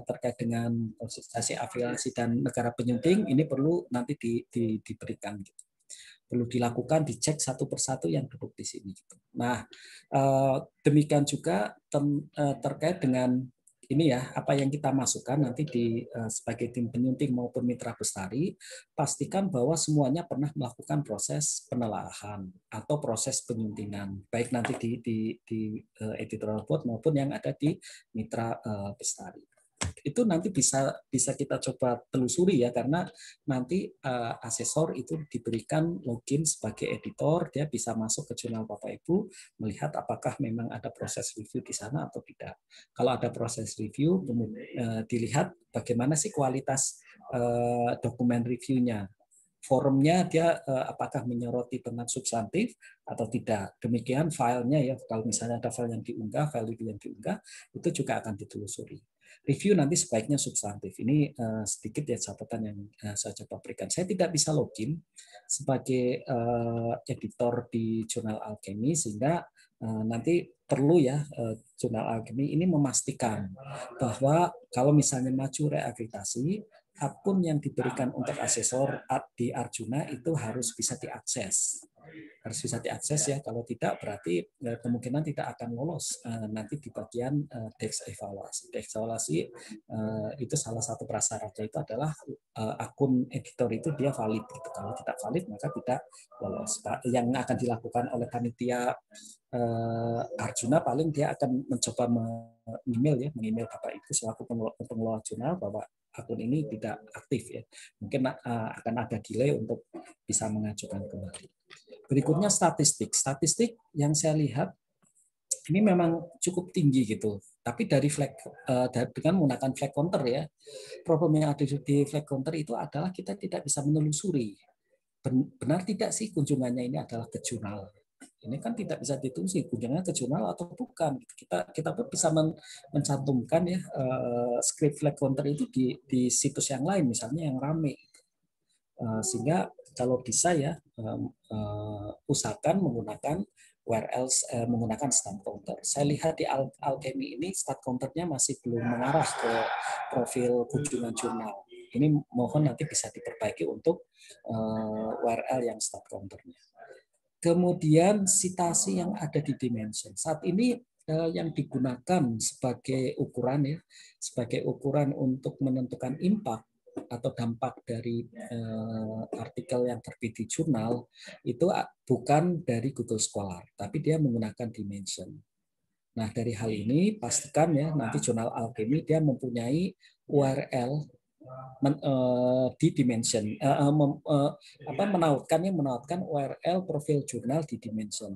terkait dengan konsultasi afiliasi dan negara penyunting ini perlu nanti diberikan gitu. Perlu dilakukan, dicek satu persatu yang duduk di sini. Nah, demikian juga terkait dengan ini ya, apa yang kita masukkan nanti sebagai tim penyunting maupun mitra bestari, pastikan bahwa semuanya pernah melakukan proses penelaahan atau proses penyuntingan, baik nanti di editorial board maupun yang ada di mitra bestari. Itu nanti bisa kita coba telusuri ya, karena nanti asesor itu diberikan login sebagai editor, dia bisa masuk ke jurnal Bapak Ibu, melihat apakah memang ada proses review di sana atau tidak. Kalau ada proses review, dilihat bagaimana sih kualitas dokumen reviewnya. Forumnya dia apakah menyoroti tentang substantif atau tidak. Demikian filenya ya, kalau misalnya ada file yang diunggah, file review yang diunggah, itu juga akan ditelusuri. Review nanti sebaiknya substantif. Ini sedikit ya catatan yang saya coba berikan. Saya tidak bisa login sebagai editor di Jurnal Alkemi, sehingga nanti perlu ya Jurnal Alkemi ini memastikan bahwa kalau misalnya maju reakreditasi, akun yang diberikan untuk asesor di Arjuna itu harus bisa diakses. Harus bisa diakses ya, kalau tidak berarti kemungkinan tidak akan lolos nanti di bagian desk evaluasi. Desk evaluasi itu salah satu prasyaratnya itu adalah akun editor itu dia valid gitu. Kalau tidak valid maka tidak lolos. Yang akan dilakukan oleh panitia Arjuna paling dia akan mencoba mengimail Bapak Ibu selaku pengelola jurnal bahwa akun ini tidak aktif ya. Mungkin akan ada delay untuk bisa mengajukan kembali. Berikutnya statistik. Statistik yang saya lihat ini memang cukup tinggi gitu. Tapi dari flag dengan menggunakan flag counter ya. Problem yang ada di flag counter itu adalah kita tidak bisa menelusuri benar tidak sih kunjungannya ini adalah ke jurnal. Ini kan tidak bisa ditelusuri kunjungannya ke jurnal atau bukan. Kita pun bisa mencantumkan ya script flag counter itu di situs yang lain, misalnya yang rame. Sehingga kalau bisa ya usahakan menggunakan URL menggunakan stat counter. Saya lihat di Alkemi ini stat counternya masih belum mengarah ke profil kunjungan jurnal. Ini mohon nanti bisa diperbaiki untuk URL yang stat counternya. Kemudian citasi yang ada di dimension. Saat ini yang digunakan sebagai ukuran ya, sebagai ukuran untuk menentukan impact atau dampak dari artikel yang terbit di jurnal itu bukan dari Google Scholar, tapi dia menggunakan dimension. Nah, dari hal ini pastikan ya nanti jurnal Alkemi dia mempunyai URL di dimension, menautkan URL profil jurnal di dimension.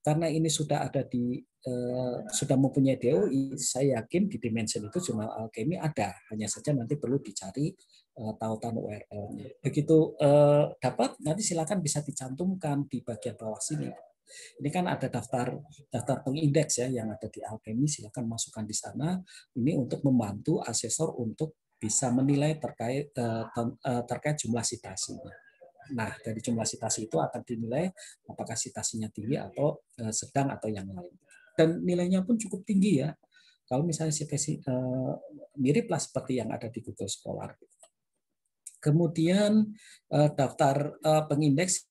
Karena ini sudah ada sudah mempunyai DOI, saya yakin di dimension itu jurnal Alkemi ada, hanya saja nanti perlu dicari tautan URL-nya. Begitu dapat, nanti silakan bisa dicantumkan di bagian bawah sini. Ini kan ada daftar pengindeks ya yang ada di Alkemi, silakan masukkan di sana. Ini untuk membantu asesor untuk bisa menilai terkait jumlah citasinya. Nah, dari jumlah citasi itu akan dinilai apakah citasinya tinggi atau sedang atau yang lain. Dan nilainya pun cukup tinggi ya. Kalau misalnya citasi miriplah seperti yang ada di Google Scholar. Kemudian daftar pengindeks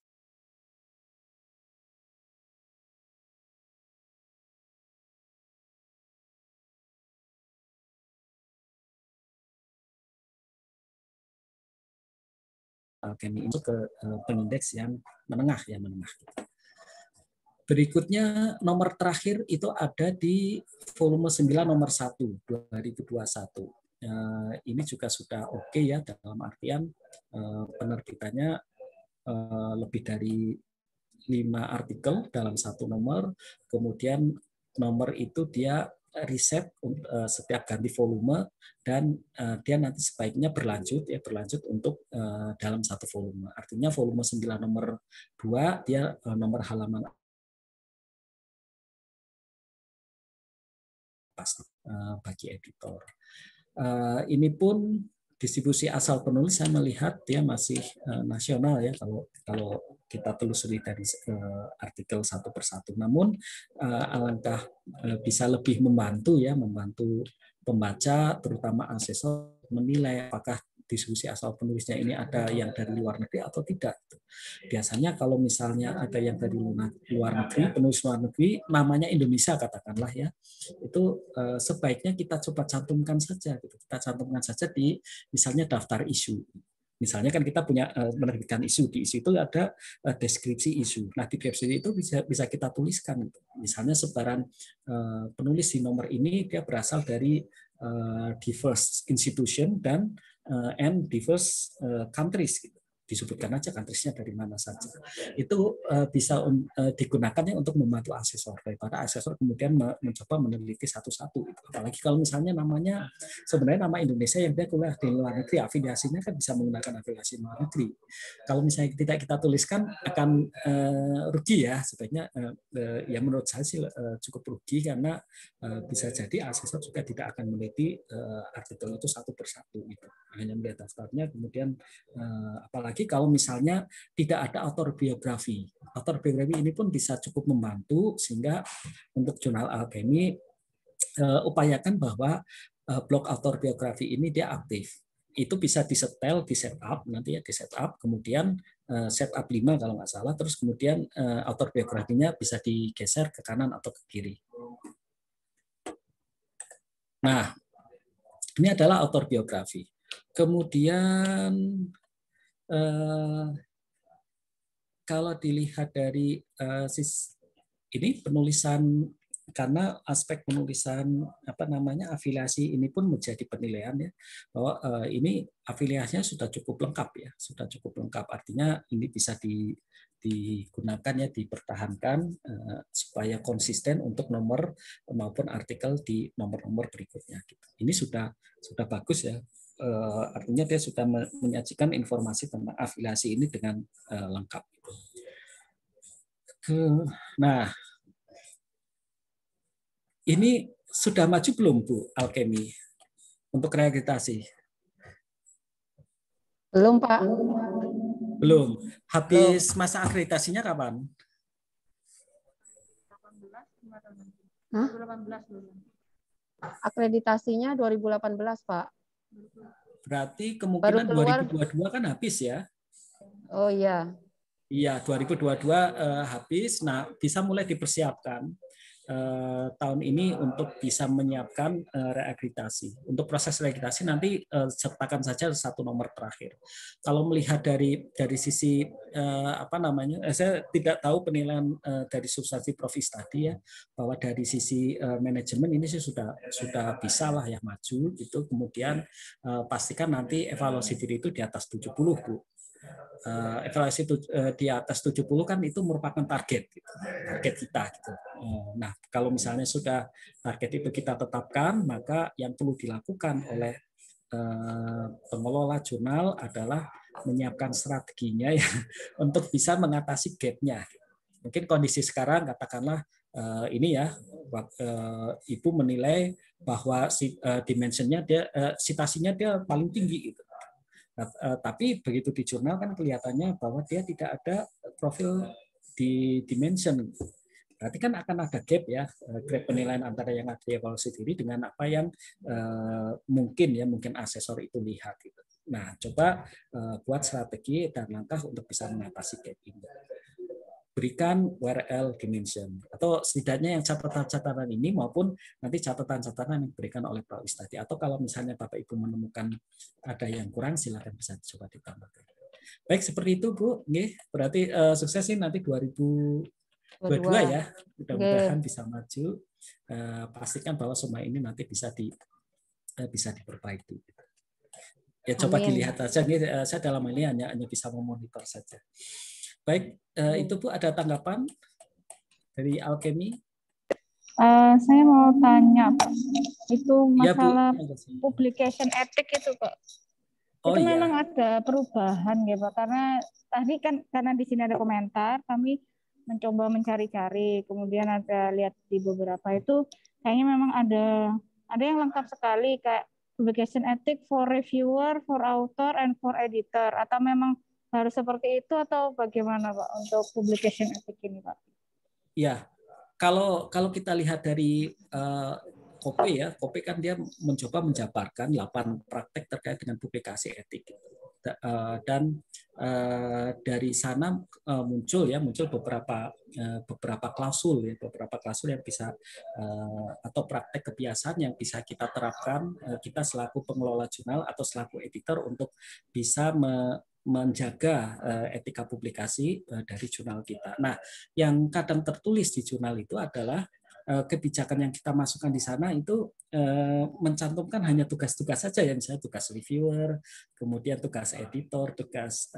Alkemi itu ke pengindeks yang menengah. Berikutnya nomor terakhir itu ada di volume 9 nomor 1 2021. Ini juga sudah oke ya, dalam artian penerbitannya lebih dari 5 artikel dalam satu nomor. Kemudian nomor itu dia riset setiap ganti volume, dan dia nanti sebaiknya berlanjut untuk dalam satu volume. Artinya volume 9 nomor 2 dia nomor halaman pasti bagi editor. Ini pun distribusi asal penulis saya melihat dia masih nasional ya kalau kita telusuri dari artikel satu persatu. Namun alangkah bisa lebih membantu pembaca, terutama asesor, menilai apakah diskusi asal penulisnya ini ada yang dari luar negeri atau tidak. Biasanya kalau misalnya ada yang dari luar negeri, penulis luar negeri, namanya Indonesia katakanlah ya, itu sebaiknya kita coba cantumkan saja. Kita cantumkan saja di misalnya daftar isu. Misalnya kan kita punya menerbitkan isu, di isu itu ada deskripsi isu. Nah di deskripsi itu bisa kita tuliskan. Misalnya sebaran penulis di nomor ini dia berasal dari diverse institution dan and diverse countries. Gitu. Disebutkan aja countries-nya dari mana saja. Itu bisa digunakannya untuk membantu asesor daripada asesor kemudian mencoba meneliti satu-satu. Gitu. Apalagi kalau misalnya namanya sebenarnya nama Indonesia yang dia kuliah di luar negeri, afiliasinya kan bisa menggunakan afiliasi luar negeri. Kalau misalnya tidak kita tuliskan akan rugi ya, sebaiknya ya menurut saya sih cukup rugi karena bisa jadi asesor juga tidak akan meneliti artikel itu satu persatu gitu. Hanya melihat daftarnya, kemudian apalagi kalau misalnya tidak ada author biografi. Author biografi ini pun bisa cukup membantu sehingga untuk jurnal Alchemy upayakan bahwa blog author biografi ini dia aktif. Itu bisa disetel, di setup nanti ya di setup, kemudian setup 5 kalau nggak salah, terus kemudian author biografinya bisa digeser ke kanan atau ke kiri. Nah, ini adalah author biografi. Kemudian kalau dilihat dari ini penulisan, karena aspek penulisan afiliasi ini pun menjadi penilaian ya bahwa ini afiliasinya sudah cukup lengkap ya, sudah cukup lengkap, artinya ini bisa digunakan ya, dipertahankan supaya konsisten untuk nomor maupun artikel di nomor-nomor berikutnya. Ini sudah bagus ya. Artinya dia sudah menyajikan informasi tentang afiliasi ini dengan lengkap. Nah, ini sudah maju belum Bu Alchemy untuk reakreditasi? Belum Pak. Belum. Habis masa akreditasinya kapan? 2018. Akreditasinya 2018 Pak. Berarti kemungkinan 2022 kan habis ya? Oh iya. Iya, 2022 habis. Nah, bisa mulai dipersiapkan tahun ini untuk bisa menyiapkan reakreditasi. Untuk proses reakreditasi nanti sertakan saja satu nomor terakhir. Kalau melihat dari sisi saya tidak tahu penilaian dari substansi Profis tadi ya, bahwa dari sisi manajemen ini sih sudah bisa lah ya maju itu. Kemudian pastikan nanti evaluasi diri itu di atas 70 Bu. Evaluasi di atas 70 kan itu merupakan target kita gitu. Nah, kalau misalnya sudah target itu kita tetapkan, maka yang perlu dilakukan oleh pengelola jurnal adalah menyiapkan strateginya ya untuk bisa mengatasi gap-nya. Mungkin kondisi sekarang katakanlah ini ya, Ibu menilai bahwa dimensionnya dia citasinya dia paling tinggi gitu. Tapi begitu di jurnal kan kelihatannya bahwa dia tidak ada profil di dimension. Berarti kan akan ada gap ya, gap penilaian antara yang ada di evaluasi diri dengan apa yang mungkin asesor itu lihat. Gitu. Nah, coba buat strategi dan langkah untuk bisa mengatasi gap ini. Berikan WRL dimension atau setidaknya yang catatan-catatan ini maupun nanti catatan-catatan yang diberikan oleh Pak Wistadi, atau kalau misalnya Bapak Ibu menemukan ada yang kurang silakan bisa coba ditambahkan. Baik, seperti itu Bu. Berarti sukses sih nanti 2022 ya. Mudah-mudahan bisa maju. Pastikan bahwa semua ini nanti bisa diperbaiki. Ya coba dilihat saja. Saya dalam ini hanya bisa memonitor saja. Baik, itu Bu ada tanggapan dari Alchemy? Saya mau tanya Pak, itu masalah ya, publication etik itu Pak. Itu memang ada perubahan ya Pak, karena tadi kan karena di sini ada komentar, kami mencoba mencari-cari, kemudian ada lihat di beberapa itu kayaknya memang ada yang lengkap sekali kayak publication etik for reviewer, for author, and for editor, atau memang harus seperti itu atau bagaimana Pak untuk publication etik ini Pak? Ya, kalau kita lihat dari Kope ya, Kope kan dia mencoba menjabarkan 8 praktek terkait dengan publikasi etik. Dan dari sana muncul beberapa klausul ya, beberapa klausul yang bisa atau praktek kebiasaan yang bisa kita terapkan kita selaku pengelola jurnal atau selaku editor untuk bisa menjaga etika publikasi dari jurnal kita. Nah, yang kadang tertulis di jurnal itu adalah kebijakan yang kita masukkan di sana itu mencantumkan hanya tugas-tugas saja ya, misalnya tugas reviewer, kemudian tugas editor, tugas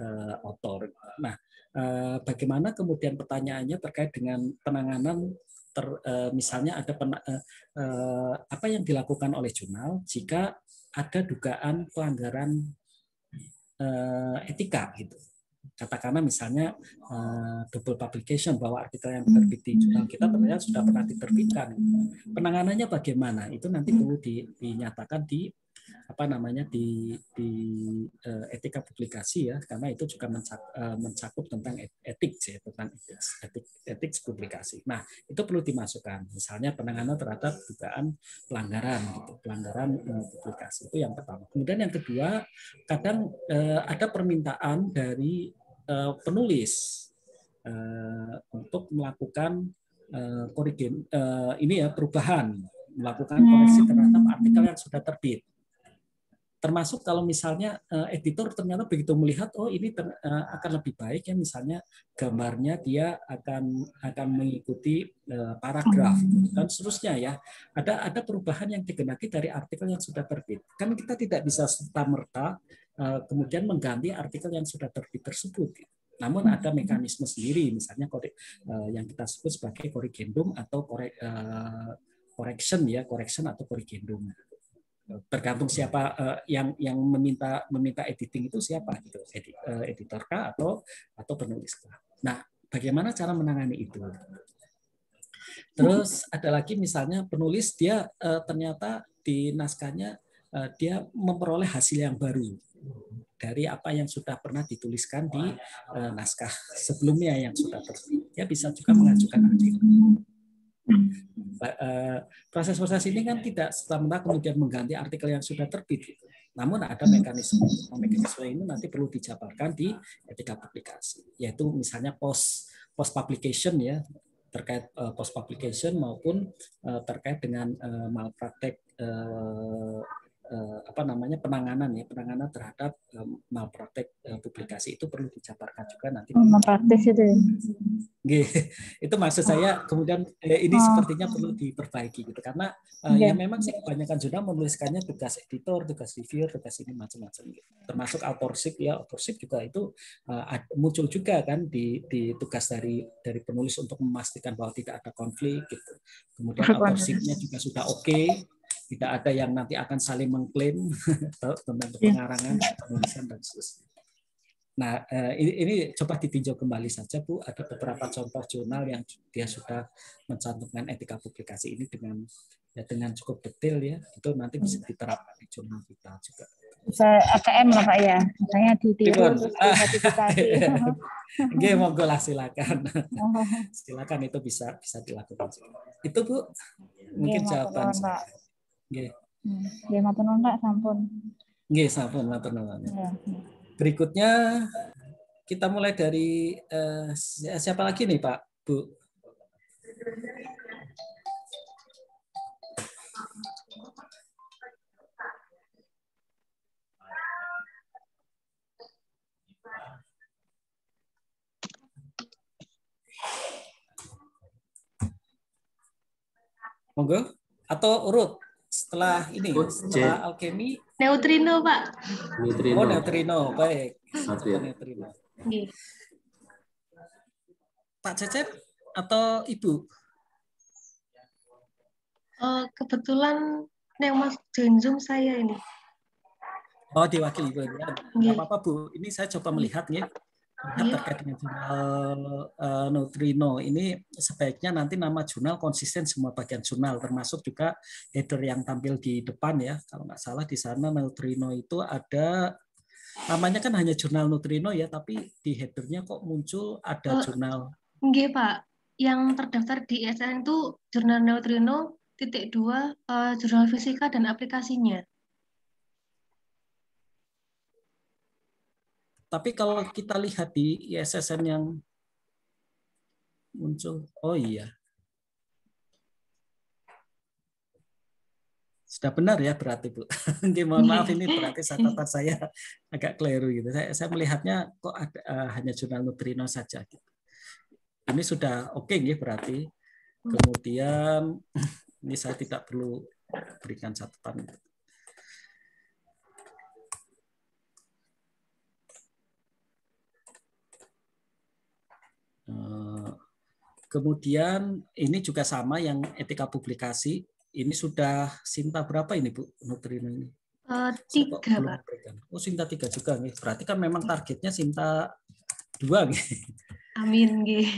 author. Nah, bagaimana kemudian pertanyaannya terkait dengan penanganan misalnya ada apa yang dilakukan oleh jurnal jika ada dugaan pelanggaran etika gitu. Katakanlah misalnya double publication, bahwa artikel yang terbit di jurnal kita ternyata sudah pernah diterbitkan. Penanganannya bagaimana? Itu nanti perlu dinyatakan di etika publikasi ya, karena itu juga mencakup tentang etik ya, tentang etik publikasi. Nah, itu perlu dimasukkan. Misalnya penanganan terhadap dugaan pelanggaran gitu, pelanggaran publikasi, itu yang pertama. Kemudian yang kedua, kadang ada permintaan dari penulis untuk melakukan perubahan, melakukan koreksi terhadap artikel yang sudah terbit. Termasuk kalau misalnya editor ternyata begitu melihat ini akan lebih baik ya, misalnya gambarnya dia akan mengikuti paragraf dan seterusnya ya. Ada perubahan yang digendaki dari artikel yang sudah terbit. Kan kita tidak bisa serta-merta kemudian mengganti artikel yang sudah terbit tersebut. Namun ada mekanisme sendiri, misalnya yang kita sebut sebagai corrigendum atau correction atau corrigendum. Tergantung siapa yang meminta editing itu siapa gitu, editor kah atau penulis kah. Nah, bagaimana cara menangani itu? Terus ada lagi misalnya penulis dia ternyata di naskahnya dia memperoleh hasil yang baru dari apa yang sudah pernah dituliskan di naskah sebelumnya yang sudah terbit. Dia bisa juga mengajukan artikel. Proses-proses ini kan tidak serta-merta kemudian mengganti artikel yang sudah terbit. Namun ada mekanisme ini nanti perlu dijabarkan di etika publikasi, yaitu misalnya post publication ya, terkait post publication maupun terkait dengan malpraktek penanganan terhadap malpraktek publikasi itu perlu dijabarkan juga nanti. Malpraktek itu. Itu maksud saya. Kemudian ini sepertinya perlu diperbaiki gitu, karena ya memang sih kebanyakan jurnal menuliskannya tugas editor, tugas reviewer, tugas ini macam-macam gitu. Termasuk authorship ya, authorship juga itu muncul juga kan di tugas dari penulis untuk memastikan bahwa tidak ada konflik gitu. Kemudian authorship-nya juga sudah oke. Tidak ada yang nanti akan saling mengklaim tentang pengarangan, penulisan dan seterusnya. Nah, ini coba ditinjau kembali saja Bu. Ada beberapa contoh jurnal yang dia sudah mencantumkan etika publikasi ini dengan cukup detail ya. Itu nanti bisa diterapkan di jurnal kita juga. Bisa AKM lah Pak ya, misalnya ditiru terus sertifikasi. Oke, monggo lah silakan. Silakan, itu bisa dilakukan. Itu Bu, mungkin jawaban saya. Nggih, matur nuwun Pak, sampun. Nggih, sampun matur nuwun. Berikutnya kita mulai dari siapa lagi nih Pak, Bu? Monggo, atau urut setelah ini, setelah alkemi? Neutrino, Pak. Oh, neutrino, baik. Neutrino. Pak Cecep atau Ibu? Kebetulan yang Mas join Zoom saya ini. Oh, diwakili Ibu. Nggak apa-apa Bu, ini saya coba melihat ya. Terkait dengan jurnal neutrino ini, sebaiknya nanti nama jurnal konsisten semua bagian jurnal, termasuk juga header yang tampil di depan ya. Kalau nggak salah di sana neutrino itu ada namanya kan hanya jurnal neutrino ya, tapi di headernya kok muncul ada jurnal. Nggih Pak, yang terdaftar di ISN itu jurnal neutrino 2.2 jurnal fisika dan aplikasinya. Tapi kalau kita lihat di ISSN yang muncul, oh iya, sudah benar ya berarti Bu. Mohon maaf ini berarti catatan saya agak keliru gitu. Saya melihatnya kok ada, hanya jurnal neutrino saja. Gitu. Ini sudah oke ya berarti. Kemudian ini saya tidak perlu berikan catatan. Kemudian ini juga sama yang etika publikasi. Ini sudah Sinta berapa ini Bu neutrino ini? 3 Pak. Oh Sinta 3 juga nih. Berarti kan memang targetnya Sinta 2 nih. Amin nggih.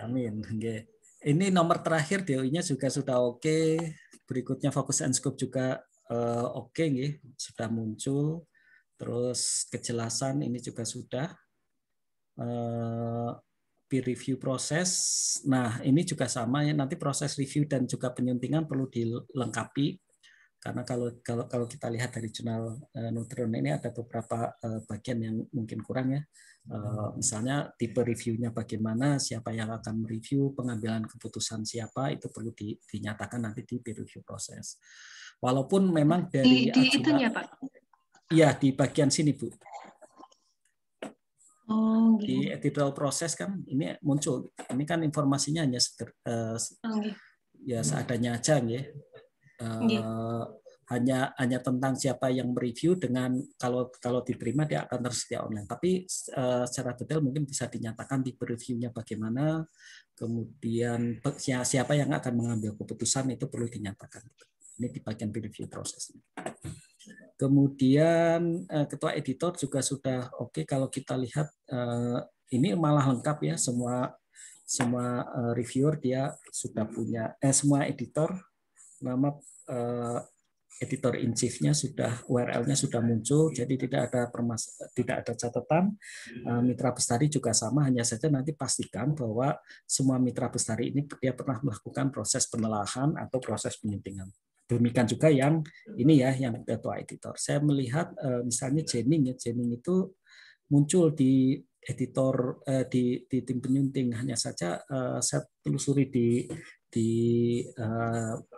Amin nggih. Ini nomor terakhir DOI-nya juga sudah oke. Berikutnya fokus and scope juga oke nggih, sudah muncul. Terus kejelasan ini juga sudah. Peer review proses. Nah, ini juga sama ya, nanti proses review dan juga penyuntingan perlu dilengkapi. Karena kalau kita lihat dari jurnal neutrino ini ada beberapa bagian yang mungkin kurang ya. Misalnya tipe reviewnya bagaimana, siapa yang akan mereview, pengambilan keputusan siapa, itu perlu dinyatakan nanti di peer review proses. Walaupun memang dari di itunya Pak. Iya, di bagian sini Bu. Oh, di editorial proses kan ini muncul. Ini kan informasinya hanya ya seadanya aja ya. Hanya tentang siapa yang mereview dengan kalau diterima dia akan tersedia online. Tapi secara detail mungkin bisa dinyatakan di reviewnya bagaimana, kemudian siapa yang akan mengambil keputusan itu perlu dinyatakan. Ini di bagian review prosesnya. Kemudian ketua editor juga sudah oke. Kalau kita lihat ini malah lengkap ya, semua reviewer dia sudah punya semua editor, nama editor in chief-nya sudah, URL-nya sudah muncul, jadi tidak ada catatan. Mitra Bestari juga sama, hanya saja nanti pastikan bahwa semua mitra Bestari ini dia pernah melakukan proses penelaahan atau proses penyuntingan. Demikian juga yang ini ya, yang ketua editor. Saya melihat misalnya Jenning itu muncul di editor di tim penyunting, hanya saja saya telusuri di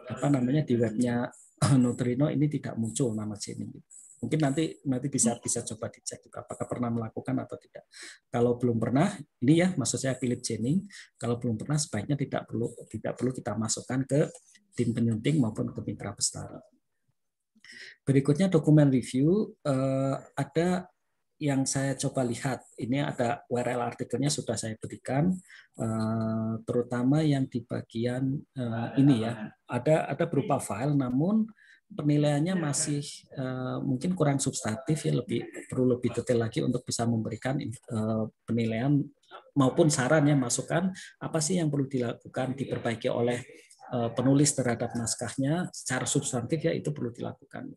apa namanya di webnya Neutrino ini tidak muncul nama Jenning. Mungkin nanti bisa coba dicek juga apakah pernah melakukan atau tidak. Kalau belum pernah, ini ya maksud saya Philip Jenning. Kalau belum pernah sebaiknya tidak perlu kita masukkan ke tim penyunting maupun ke mitra bestari. Berikutnya dokumen review, ada yang saya coba lihat, ini ada URL artikelnya sudah saya berikan, terutama yang di bagian ini ya, ada berupa file, namun penilaiannya masih mungkin kurang substantif ya, perlu lebih detail lagi untuk bisa memberikan penilaian maupun saran ya, masukan apa sih yang perlu dilakukan, diperbaiki oleh penulis terhadap naskahnya secara substantif ya, itu perlu dilakukan.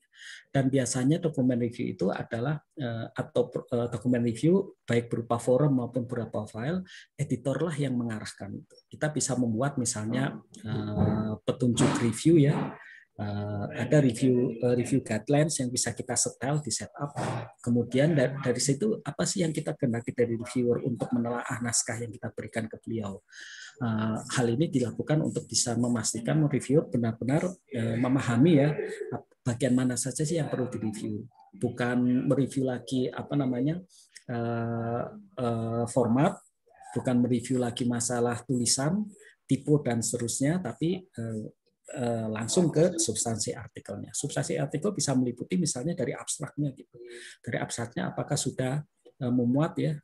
Dan biasanya dokumen review itu adalah dokumen review baik berupa forum maupun berupa file, editorlah yang mengarahkan itu. Kita bisa membuat misalnya petunjuk review ya. Ada review guidelines yang bisa kita setel di setup. Kemudian dari situ apa sih yang kita kehendaki dari reviewer untuk menelaah naskah yang kita berikan ke beliau. Hal ini dilakukan untuk bisa memastikan reviewer benar-benar memahami ya bagian mana saja sih yang perlu direview. Bukan mereview lagi apa namanya format, bukan mereview lagi masalah tulisan, tipe dan seterusnya, tapi langsung ke substansi artikelnya. Substansi artikel bisa meliputi misalnya dari abstraknya gitu. Dari abstraknya apakah sudah memuat ya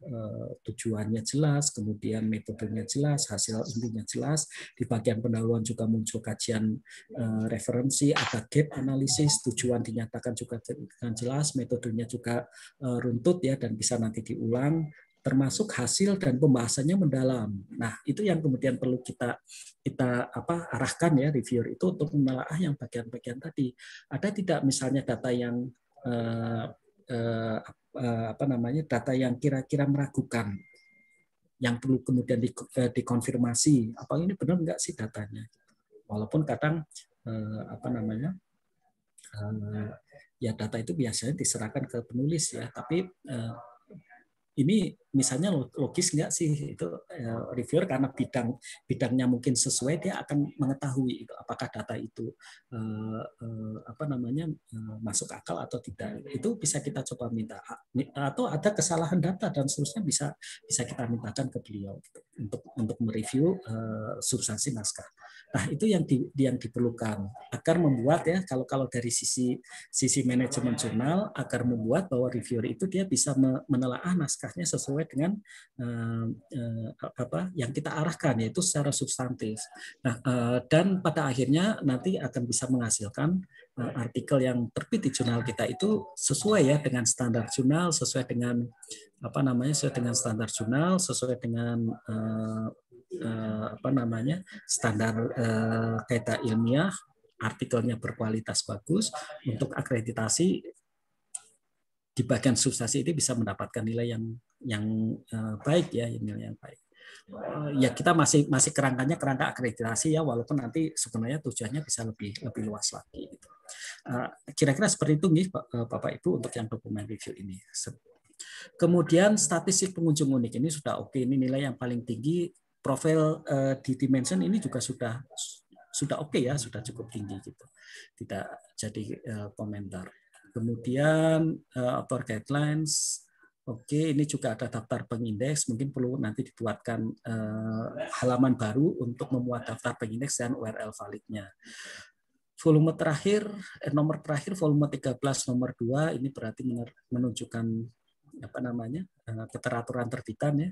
tujuannya jelas, kemudian metodenya jelas, hasil intinya jelas. Di bagian pendahuluan juga muncul kajian referensi, ada gap analisis, tujuan dinyatakan juga dengan jelas, metodenya juga runtut ya dan bisa nanti diulang, termasuk hasil dan pembahasannya mendalam. Nah, itu yang kemudian perlu kita arahkan ya reviewer itu untuk menelaah yang bagian-bagian tadi. Ada tidak misalnya data yang data yang kira-kira meragukan, yang perlu kemudian dikonfirmasi, apa ini benar enggak sih datanya. Walaupun kadang apa namanya, ya data itu biasanya diserahkan ke penulis ya, tapi ini misalnya logis nggak sih itu reviewer, karena bidangnya mungkin sesuai, dia akan mengetahui itu apakah data itu apa namanya masuk akal atau tidak. Itu bisa kita coba minta, atau ada kesalahan data dan seterusnya bisa kita mintakan ke beliau gitu, untuk mereview substansi naskah. Nah, itu yang diperlukan agar membuat ya, kalau dari sisi manajemen jurnal, agar membuat bahwa reviewer itu dia bisa menelaah naskahnya sesuai dengan apa yang kita arahkan, yaitu secara substantif. Nah, dan pada akhirnya nanti akan bisa menghasilkan artikel yang terbit di jurnal kita itu sesuai ya dengan standar jurnal, sesuai dengan apa namanya, sesuai dengan standar jurnal, sesuai dengan apa namanya standar data ilmiah, artikelnya berkualitas bagus, untuk akreditasi di bagian substansi ini bisa mendapatkan nilai yang baik ya, nilai yang baik. Ya kita masih kerangkanya kerangka akreditasi ya, walaupun nanti sebenarnya tujuannya bisa lebih luas lagi. Gitu. Kira-kira seperti itu nih Bapak Ibu untuk yang dokumen review ini. Kemudian statistik pengunjung unik ini sudah oke, ini nilai yang paling tinggi. Profil di dimension ini juga sudah oke ya, sudah cukup tinggi gitu. Tidak jadi komentar. Kemudian author guidelines, oke, ini juga ada daftar pengindeks, mungkin perlu nanti dibuatkan halaman baru untuk memuat daftar pengindeks dan URL validnya. Volume terakhir, nomor terakhir volume 13 nomor 2, ini berarti menunjukkan apa namanya keteraturan terbitan ya.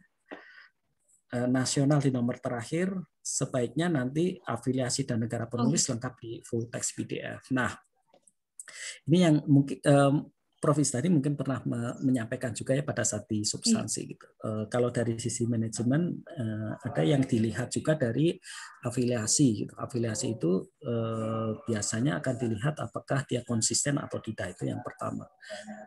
Nasional di nomor terakhir, sebaiknya nanti afiliasi dan negara penulis lengkap di full text PDF. Nah, ini yang mungkin Prof. tadi mungkin pernah menyampaikan juga ya pada saat di substansi gitu. Kalau dari sisi manajemen ada yang dilihat juga dari afiliasi gitu. Afiliasi itu biasanya akan dilihat apakah dia konsisten atau tidak, itu yang pertama.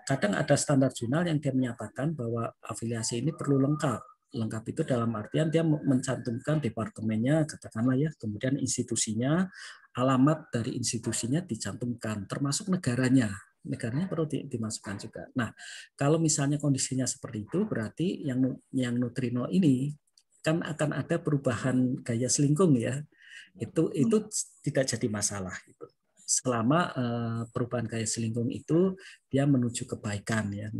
Kadang ada standar jurnal yang dia menyatakan bahwa afiliasi ini perlu lengkap. Lengkap itu dalam artian dia mencantumkan departemennya, katakanlah ya, kemudian institusinya, alamat dari institusinya dicantumkan, termasuk negaranya. Negaranya perlu dimasukkan juga. Nah, kalau misalnya kondisinya seperti itu, berarti yang neutrino ini kan akan ada perubahan gaya selingkung ya. Itu tidak jadi masalah gitu. Selama perubahan gaya selingkung itu dia menuju kebaikan ya,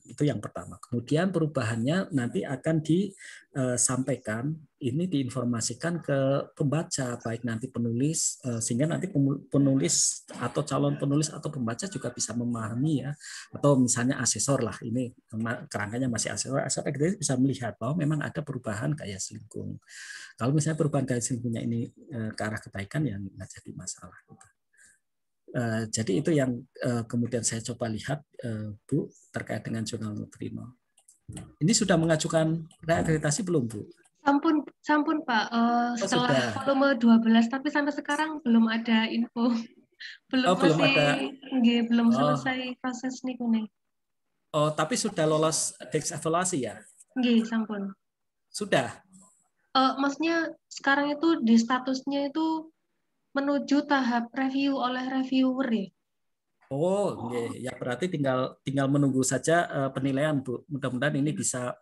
itu yang pertama. Kemudian perubahannya nanti akan disampaikan, ini diinformasikan ke pembaca, baik nanti penulis, sehingga nanti penulis atau calon penulis atau pembaca juga bisa memahami ya, atau misalnya asesor lah, ini kerangkanya masih asesor bisa melihat bahwa memang ada perubahan gaya selingkung. Kalau misalnya perubahan gaya selingkungnya ini ke arah kebaikan, ya nggak jadi masalah. Jadi itu yang kemudian saya coba lihat, Bu, terkait dengan jurnal neutrino. Ini sudah mengajukan reakreditasi belum, Bu? Sampun Pak. Setelah volume 12, tapi sampai sekarang belum ada info. Belum selesai proses nih. Oh, tapi sudah lolos Dex evaluasi ya? Nggih, sampun. Sudah? Maksudnya sekarang itu di statusnya itu menuju tahap review oleh reviewer ya? Oh, ya berarti tinggal menunggu saja penilaian, Bu. Mudah-mudahan ini bisa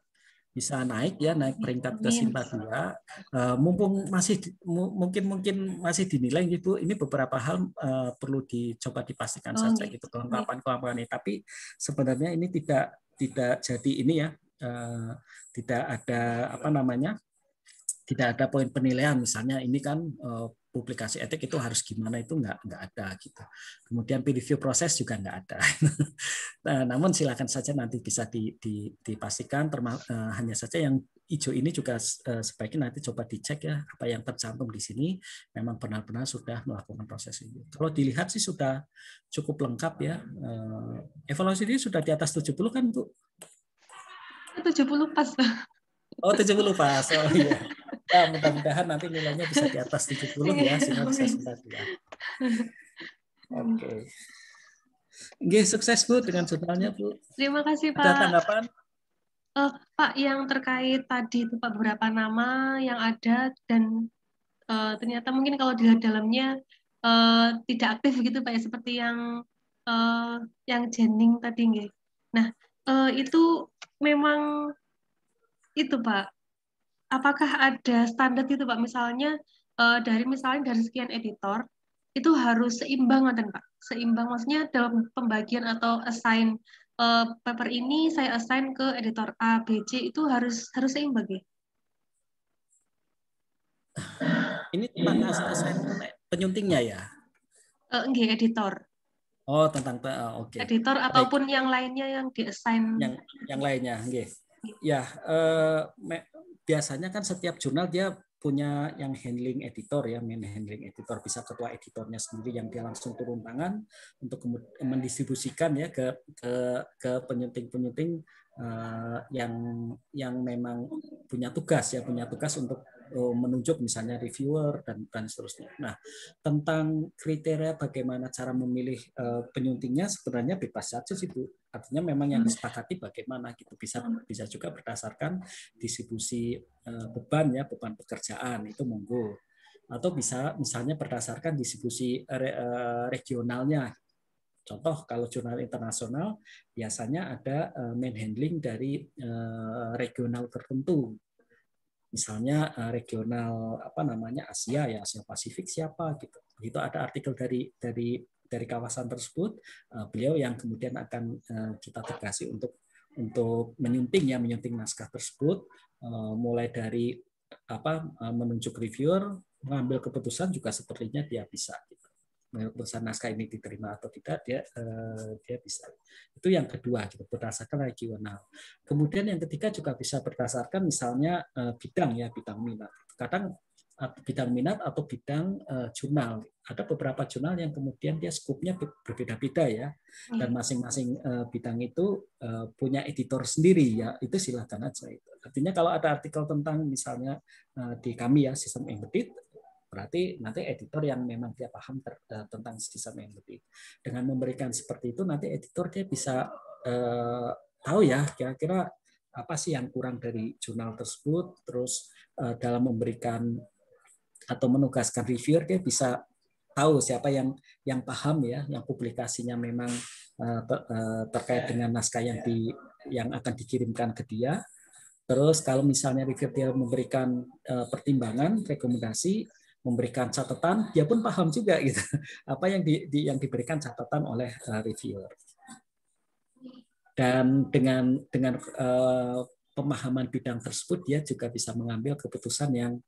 naik ya, naik peringkat ke Sinta 2. Mumpung masih mungkin masih dinilai gitu, ini beberapa hal perlu dicoba dipastikan saja gitu kelengkapan ini. Tapi sebenarnya ini tidak jadi ini ya, tidak ada apa namanya, tidak ada poin penilaian, misalnya ini kan publikasi etik itu harus gimana, itu nggak ada gitu. Kemudian peer review proses juga nggak ada. Nah, namun silakan saja nanti bisa dipastikan, hanya saja yang hijau ini juga sebaiknya nanti coba dicek ya, apa yang tercantum di sini memang benar-benar sudah melakukan proses ini. Kalau dilihat sih sudah cukup lengkap ya. Evaluasi ini sudah di atas 70 kan, Bu? 70 pas. Oh, 70 pas. Oh iya. Ya, mudah-mudahan nanti nilainya bisa di atas 70 ya, sehingga bisa Sinta 2. Oke. Oke, sukses Bu dengan jurnalnya, Bu. Terima kasih, Pak. Ada tanggapan? Pak, yang terkait tadi itu Pak, beberapa nama yang ada dan ternyata mungkin kalau dilihat dalamnya tidak aktif gitu Pak ya, seperti yang Jenning tadi nggih. Nah, itu memang itu Pak. Apakah ada standar itu Pak? Misalnya dari sekian editor itu harus seimbang kan Pak? Seimbang maksudnya dalam pembagian atau assign paper ini saya assign ke editor A, B, C itu harus seimbang ya? Ini tentang assignment penyuntingnya ya? Enggak, editor. Oh, tentang oke. Editor ataupun yang lainnya yang di-assign. Yang lainnya, nggih. Ya, biasanya kan setiap jurnal dia punya yang handling editor ya, main handling editor, bisa ketua editornya sendiri yang dia langsung turun tangan untuk mendistribusikan ya ke penyunting-penyunting yang memang punya tugas untuk menunjuk misalnya reviewer dan seterusnya. Nah, tentang kriteria bagaimana cara memilih penyuntingnya sebenarnya bebas saja sih Bu. Artinya memang yang disepakati bagaimana gitu, bisa juga berdasarkan distribusi beban pekerjaan itu monggo, atau bisa misalnya berdasarkan distribusi regionalnya. Contoh kalau jurnal internasional biasanya ada main handling dari regional tertentu. Misalnya regional Asia ya, Asia Pasifik siapa gitu. Itu ada artikel dari kawasan tersebut, beliau yang kemudian akan kita tegasi untuk menyunting naskah tersebut, mulai dari menunjuk reviewer, mengambil keputusan juga sepertinya dia bisa gitu. Keputusan naskah ini diterima atau tidak dia bisa. Itu yang kedua gitu, berdasarkan regional. Kemudian yang ketiga juga bisa berdasarkan misalnya bidang minat. Kadang bidang minat atau bidang jurnal. Ada beberapa jurnal yang kemudian dia skupnya berbeda-beda ya, dan masing-masing bidang itu punya editor sendiri ya, itu silakan aja itu. Artinya kalau ada artikel tentang misalnya di kami ya sistem embedded, berarti nanti editor yang memang dia paham tentang sistem embedded. Dengan memberikan seperti itu nanti editor dia bisa tahu ya kira-kira apa sih yang kurang dari jurnal tersebut, terus dalam memberikan atau menugaskan reviewer dia bisa tahu siapa yang paham ya, yang publikasinya memang terkait dengan naskah yang akan dikirimkan ke dia. Terus kalau misalnya reviewer dia memberikan pertimbangan, rekomendasi, memberikan catatan, dia pun paham juga gitu apa yang diberikan catatan oleh reviewer. Dan dengan pemahaman bidang tersebut dia juga bisa mengambil keputusan yang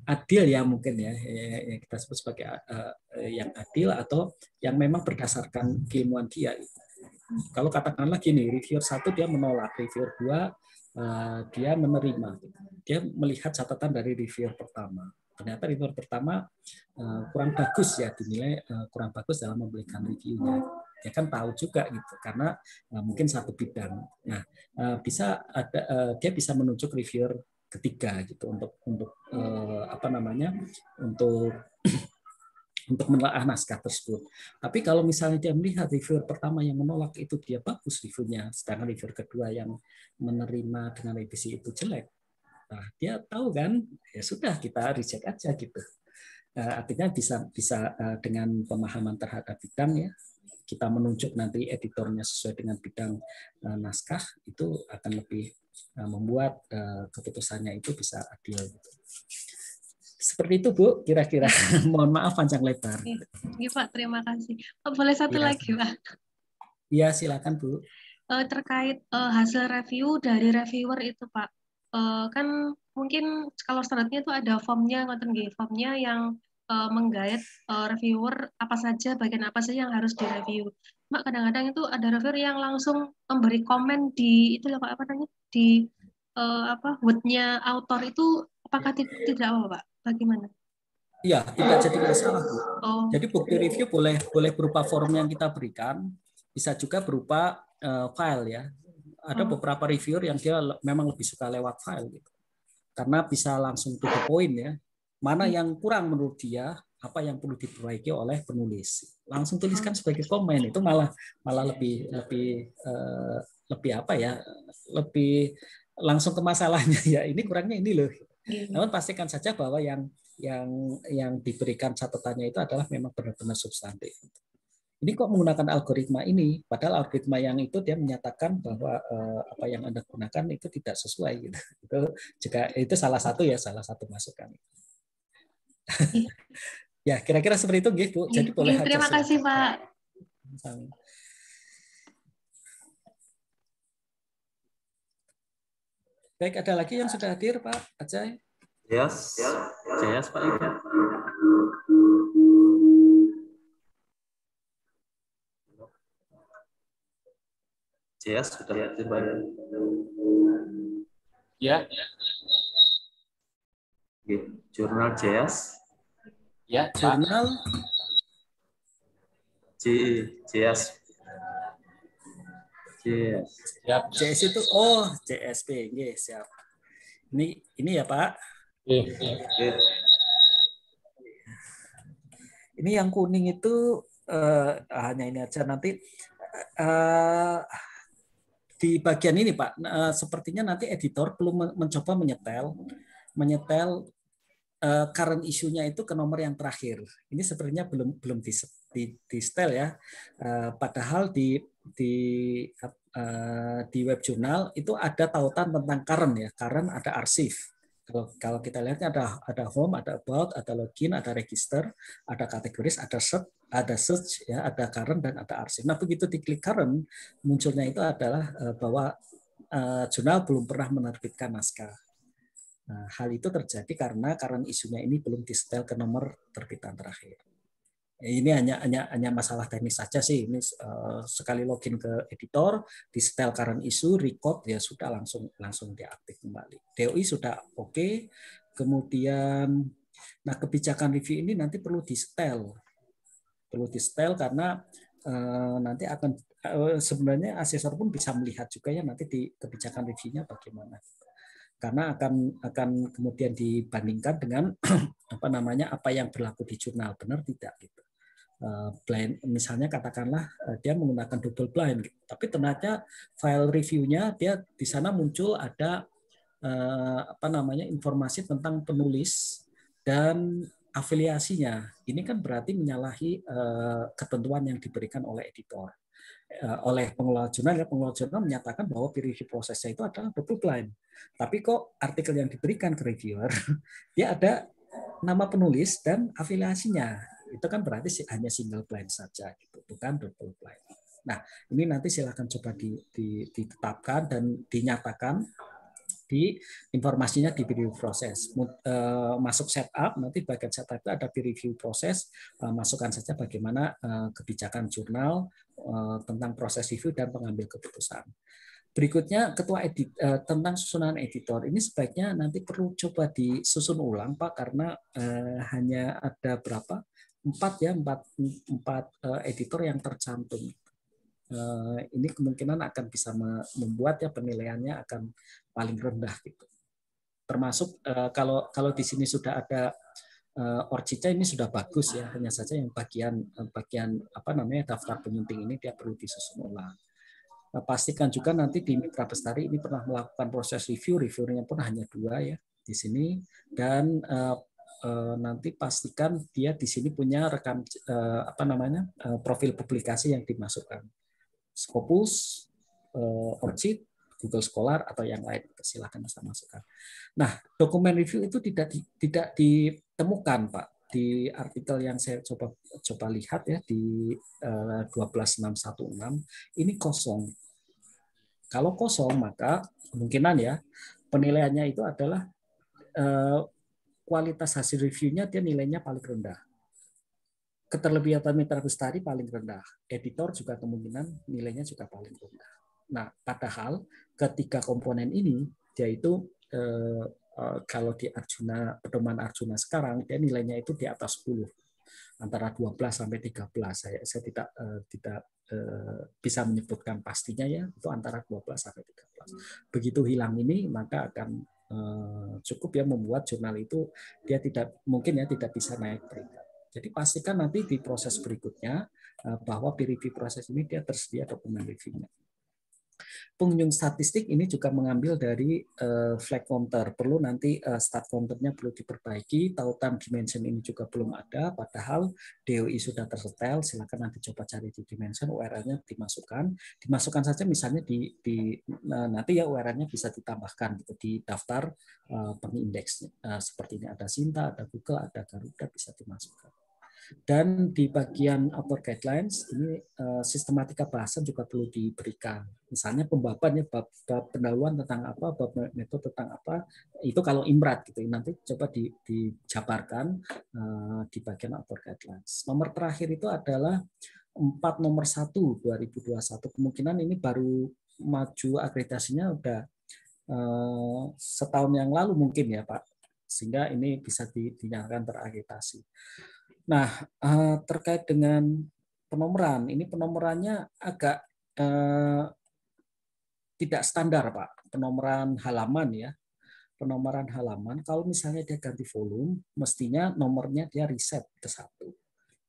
adil ya mungkin ya, yang kita sebut sebagai yang adil atau yang memang berdasarkan keilmuan dia. Kalau katakanlah gini, reviewer 1 dia menolak, reviewer 2 dia menerima. Dia melihat catatan dari reviewer pertama. Ternyata reviewer pertama kurang bagus ya, dinilai kurang bagus dalam memberikan reviewnya. Dia kan tahu juga gitu, karena mungkin satu bidang. Nah, dia bisa menunjuk reviewer ketiga gitu untuk menelaah naskah tersebut. Tapi kalau misalnya dia melihat reviewer pertama yang menolak itu dia bagus reviewnya, sedangkan reviewer kedua yang menerima dengan revisi itu jelek, nah dia tahu kan, ya sudah kita reject aja gitu. Artinya bisa dengan pemahaman terhadap bidang ya, kita menunjuk nanti editornya sesuai dengan bidang naskah, itu akan lebih membuat keputusannya itu bisa adil. Seperti itu Bu, kira-kira. Mohon maaf panjang lebar. Iya Pak, terima kasih. Boleh satu lagi Pak? Iya silakan Bu. Terkait hasil review dari reviewer itu Pak, kan mungkin kalau standarnya itu ada formnya, formnya yang menggait reviewer apa saja, bagian apa saja yang harus direview. Mbak, kadang-kadang itu ada reviewer yang langsung memberi komen di itu Pak, apa namanya, di word-nya author itu, apakah tidak apa Pak? Bagaimana? Iya, tidak jadi masalah Bu. Oh. Jadi bukti review boleh berupa form yang kita berikan, bisa juga berupa file ya. Ada beberapa reviewer yang dia memang lebih suka lewat file gitu. Karena bisa langsung to the point ya. Mana yang kurang menurut dia, apa yang perlu diperbaiki oleh penulis. Langsung tuliskan sebagai komen, itu malah lebih langsung ke masalahnya ya. Ini kurangnya ini loh. Namun pastikan saja bahwa yang yang diberikan catatannya itu adalah memang benar-benar substantif. Ini kok menggunakan algoritma ini, padahal algoritma yang itu dia menyatakan bahwa apa yang Anda gunakan itu tidak sesuai gitu. Itu juga itu salah satu masukan. Ya, kira-kira seperti itu, Bu. Jadi boleh aja. Terima kasih, Pak. Baik, ada lagi yang sudah hadir, Pak Ajay? Yes, Pak Ida. Yes, sudah hadir, Pak. Ya. Jurnal JS. Ya, jurnal JS. Siap. JS itu JSP, nggih, siap. Ini ya, Pak. Ini yang kuning itu hanya ini aja, nanti di bagian ini, Pak, sepertinya nanti editor perlu mencoba menyetel current isunya itu ke nomor yang terakhir. Ini sebenarnya belum di setel ya. Padahal di web jurnal itu ada tautan tentang current ya. Current ada arsip. Kalau kita lihatnya ada home, ada about, ada login, ada register, ada kategoris, ada search ya, ada current dan ada arsip. Nah, begitu diklik current, munculnya itu adalah bahwa jurnal belum pernah menerbitkan naskah. Nah, hal itu terjadi karena isunya ini belum disetel ke nomor terbitan terakhir. Ini hanya masalah teknis saja sih. Ini sekali login ke editor, disetel current issue, record ya sudah langsung diaktif kembali. DOI sudah oke. Kemudian, nah kebijakan review ini nanti perlu disetel karena nanti akan sebenarnya asesor pun bisa melihat juga ya nanti di kebijakan reviewnya bagaimana. Karena akan kemudian dibandingkan dengan apa yang berlaku di jurnal, benar tidak gitu. Blind, misalnya katakanlah dia menggunakan double blind, tapi ternyata file reviewnya dia di sana muncul ada informasi tentang penulis dan afiliasinya. Ini kan berarti menyalahi ketentuan yang diberikan oleh editor. Oleh pengelola jurnal menyatakan bahwa peer review prosesnya itu adalah double blind. Tapi kok artikel yang diberikan ke reviewer dia ada nama penulis dan afiliasinya. Itu kan berarti hanya single blind saja gitu, bukan double blind. Nah, ini nanti silakan coba ditetapkan dan dinyatakan di informasinya di peer review proses. Masuk setup, nanti bagian setup itu ada peer review proses, masukkan saja bagaimana kebijakan jurnal tentang proses review dan pengambil keputusan. Berikutnya tentang susunan editor ini sebaiknya nanti perlu coba disusun ulang, Pak, karena hanya ada berapa? 4 editor yang tercantum. Ini kemungkinan akan bisa membuat ya penilaiannya akan paling rendah gitu. Termasuk kalau di sini sudah ada Orcica ini sudah bagus ya, hanya saja yang bagian daftar penyunting ini dia perlu disusun ulang. Pastikan juga nanti di Mitra Bestari ini pernah melakukan proses reviewnya pun hanya 2 ya di sini, dan nanti pastikan dia di sini punya rekam profil publikasi yang dimasukkan, Scopus, Orchid, Google Scholar atau yang lain, silakan bisa masukkan. Nah, dokumen review itu tidak ditemukan, Pak, di artikel yang saya coba lihat ya di 12616 ini kosong. Kalau kosong maka kemungkinan ya penilaiannya itu adalah kualitas hasil reviewnya dia nilainya paling rendah. Keterlibatan Mitra Bestari paling rendah. Editor juga kemungkinan nilainya juga paling rendah. Nah, padahal ketiga komponen ini dia itu kalau di pedoman Arjuna sekarang dia nilainya itu di atas 10. Antara 12 sampai 13. Saya tidak bisa menyebutkan pastinya ya, itu antara 12 sampai 13. Begitu hilang ini maka akan cukup ya membuat jurnal itu dia tidak bisa naik peringkat. Jadi pastikan nanti di proses berikutnya bahwa peer review proses ini dia tersedia dokumen reviewnya. pengunjung statistik ini juga mengambil dari flag counter. Perlu nanti start counternya perlu diperbaiki. Tautan dimension ini juga belum ada, padahal DOI sudah tersetel. Silakan nanti coba cari di dimension, URL-nya dimasukkan saja misalnya nanti ya URL-nya bisa ditambahkan gitu di daftar pengindeks. Seperti ini ada Sinta, ada Google, ada Garuda, bisa dimasukkan. Dan di bagian author guidelines ini sistematika bahasa juga perlu diberikan. Misalnya pembaban ya, bab pendahuluan tentang apa, bab metode tentang apa, itu kalau imrat gitu. Nanti coba dijabarkan di bagian author guidelines. Nomor terakhir itu adalah 4 nomor 1 2021. Kemungkinan ini baru maju akreditasinya udah setahun yang lalu mungkin ya Pak. Sehingga ini bisa dinyatakan terakreditasi. Nah, terkait dengan penomoran, ini penomorannya agak tidak standar, Pak. Penomoran halaman ya. Penomoran halaman, kalau misalnya dia ganti volume, mestinya nomornya dia reset ke 1.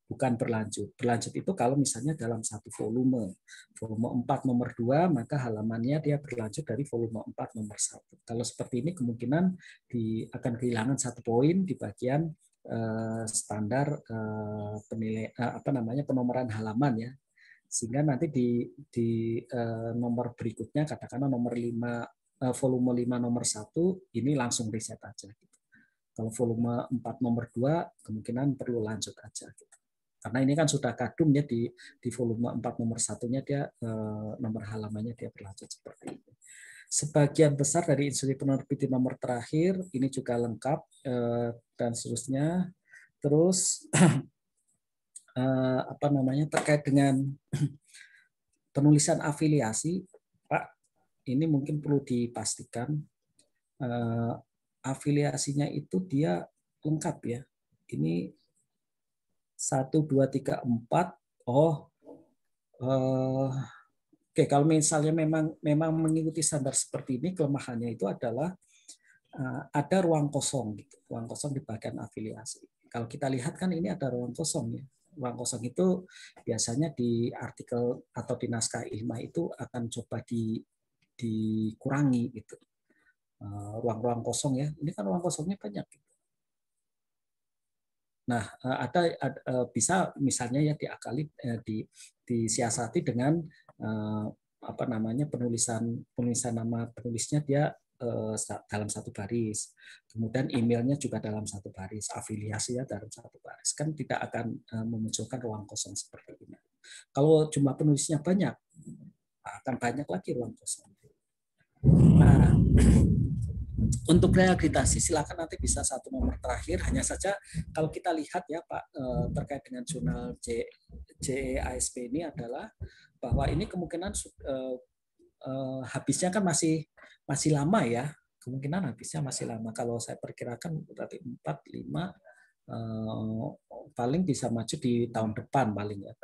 Bukan berlanjut. Berlanjut itu kalau misalnya dalam satu volume. Volume 4 nomor 2, maka halamannya dia berlanjut dari volume 4 nomor 1. Kalau seperti ini kemungkinan akan kehilangan 1 poin di bagian standar penomoran halaman ya, sehingga nanti di nomor berikutnya katakanlah nomor 5 volume 5 nomor 1 ini langsung reset aja gitu. Kalau volume 4 nomor 2 kemungkinan perlu lanjut aja gitu. Karena ini kan sudah kadung ya di volume 4 nomor 1-nya dia nomor halamannya dia berlanjut seperti ini. Sebagian besar dari instruksi penerbit di nomor terakhir ini juga lengkap dan seterusnya. Terus terkait dengan penulisan afiliasi, Pak, ini mungkin perlu dipastikan afiliasinya itu dia lengkap ya. Ini 1, 2, 3, 4. Oke, kalau misalnya memang mengikuti standar seperti ini, kelemahannya itu adalah ada ruang kosong gitu, ruang kosong di bagian afiliasi. Kalau kita lihat kan ini ada ruang kosong ya. Ruang kosong itu biasanya di artikel atau di naskah ilmiah itu akan coba dikurangi gitu. Ruang-ruang kosong ya. Ini kan ruang kosongnya banyak gitu. Nah, bisa misalnya ya diakali disiasati dengan penulisan nama penulisnya dia dalam 1 baris, kemudian emailnya juga dalam 1 baris, afiliasinya dalam 1 baris, kan tidak akan memunculkan ruang kosong seperti ini. Kalau jumlah penulisnya banyak, akan banyak lagi ruang kosong. Nah, untuk reakreditasi silakan nanti bisa 1 nomor terakhir. Hanya saja kalau kita lihat ya Pak terkait dengan jurnal JEASP ini adalah bahwa ini kemungkinan habisnya kan masih lama ya. Kemungkinan habisnya masih lama. Kalau saya perkirakan berarti 4, 5 paling bisa maju di tahun depan paling ya.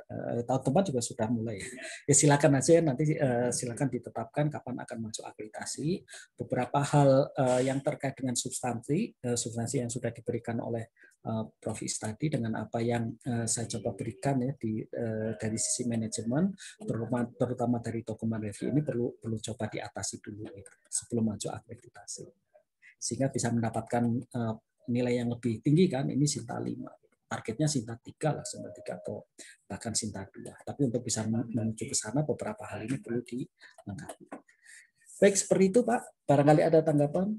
Tahun depan juga sudah mulai. Ya silakan aja nanti silakan ditetapkan kapan akan maju akreditasi. Beberapa hal yang terkait dengan substansi yang sudah diberikan oleh Prof. Istadi dengan apa yang saya coba berikan ya dari sisi manajemen, terutama dari dokumen review ini perlu coba diatasi dulu gitu, sebelum maju akreditasi, sehingga bisa mendapatkan nilai yang lebih tinggi kan. Ini Sinta 5, targetnya Sinta 3 lah, Sinta 3 atau bahkan Sinta 2. Tapi untuk bisa menuju ke sana beberapa hal ini perlu dilengkapi. Baik, seperti itu Pak. Barangkali ada tanggapan?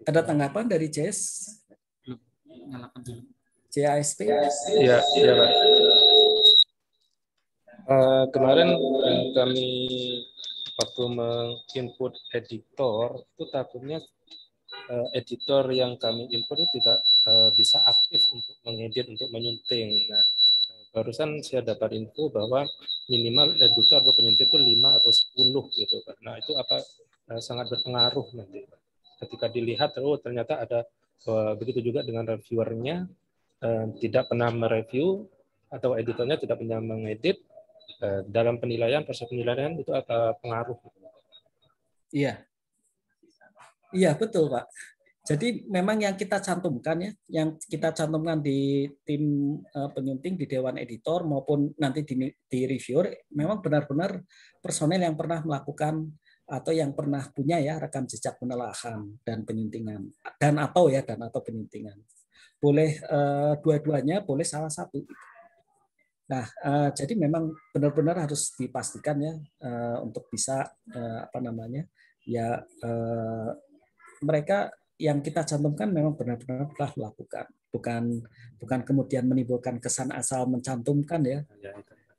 Ada tanggapan dari Jess? JASP? Iya, Pak. Kemarin kami waktu menginput editor itu takutnya editor yang kami input itu tidak bisa aktif untuk mengedit, untuk menyunting. Nah, barusan saya dapat info bahwa minimal editor atau penyunting itu 5 atau 10 gitu Pak. Nah, itu apa sangat berpengaruh nanti Pak. Ketika dilihat ternyata ada begitu juga dengan reviewernya tidak pernah mereview atau editornya tidak pernah mengedit. Dalam proses penilaian itu ada pengaruh. Iya, betul Pak. Jadi memang yang kita cantumkan ya, yang kita cantumkan di tim penyunting di Dewan Editor maupun nanti di reviewer, memang benar-benar personel yang pernah melakukan atau yang pernah punya ya rekam jejak penelaahan dan penyuntingan dan atau penyuntingan. Boleh dua-duanya, boleh salah satu. Nah, jadi memang benar-benar harus dipastikan ya untuk bisa mereka yang kita cantumkan memang benar-benar telah melakukan, bukan kemudian menimbulkan kesan asal mencantumkan ya,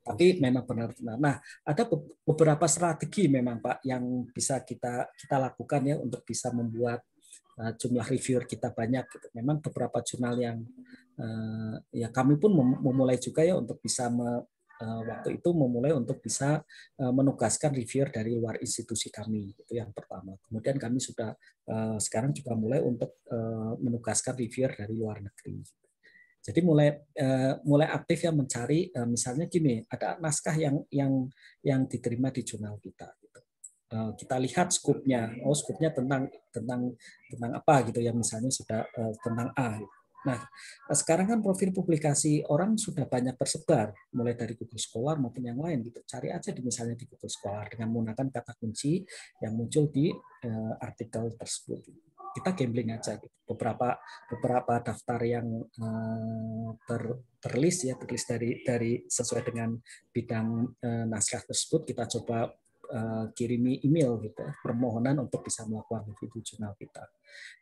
tapi memang benar-benar. Nah, ada beberapa strategi memang Pak yang bisa kita lakukan ya untuk bisa membuat jumlah reviewer kita banyak. Gitu. Memang beberapa jurnal yang ya kami pun memulai juga ya untuk bisa waktu itu memulai untuk bisa menugaskan reviewer dari luar institusi kami, itu yang pertama. Kemudian kami sudah sekarang juga mulai untuk menugaskan reviewer dari luar negeri. Jadi mulai aktif ya mencari misalnya gini, ada naskah yang diterima di jurnal kita. Gitu. Kita lihat skupnya, skupnya tentang apa gitu ya, misalnya sudah tentang A. Gitu. Nah, sekarang kan profil publikasi orang sudah banyak tersebar, mulai dari Google Scholar maupun yang lain gitu. Cari aja misalnya di Google Scholar dengan menggunakan kata kunci yang muncul di artikel tersebut. Kita gambling aja gitu. Beberapa daftar yang terlist dari sesuai dengan bidang naskah tersebut, kita coba kirimi email gitu, permohonan untuk bisa melakukan review jurnal kita.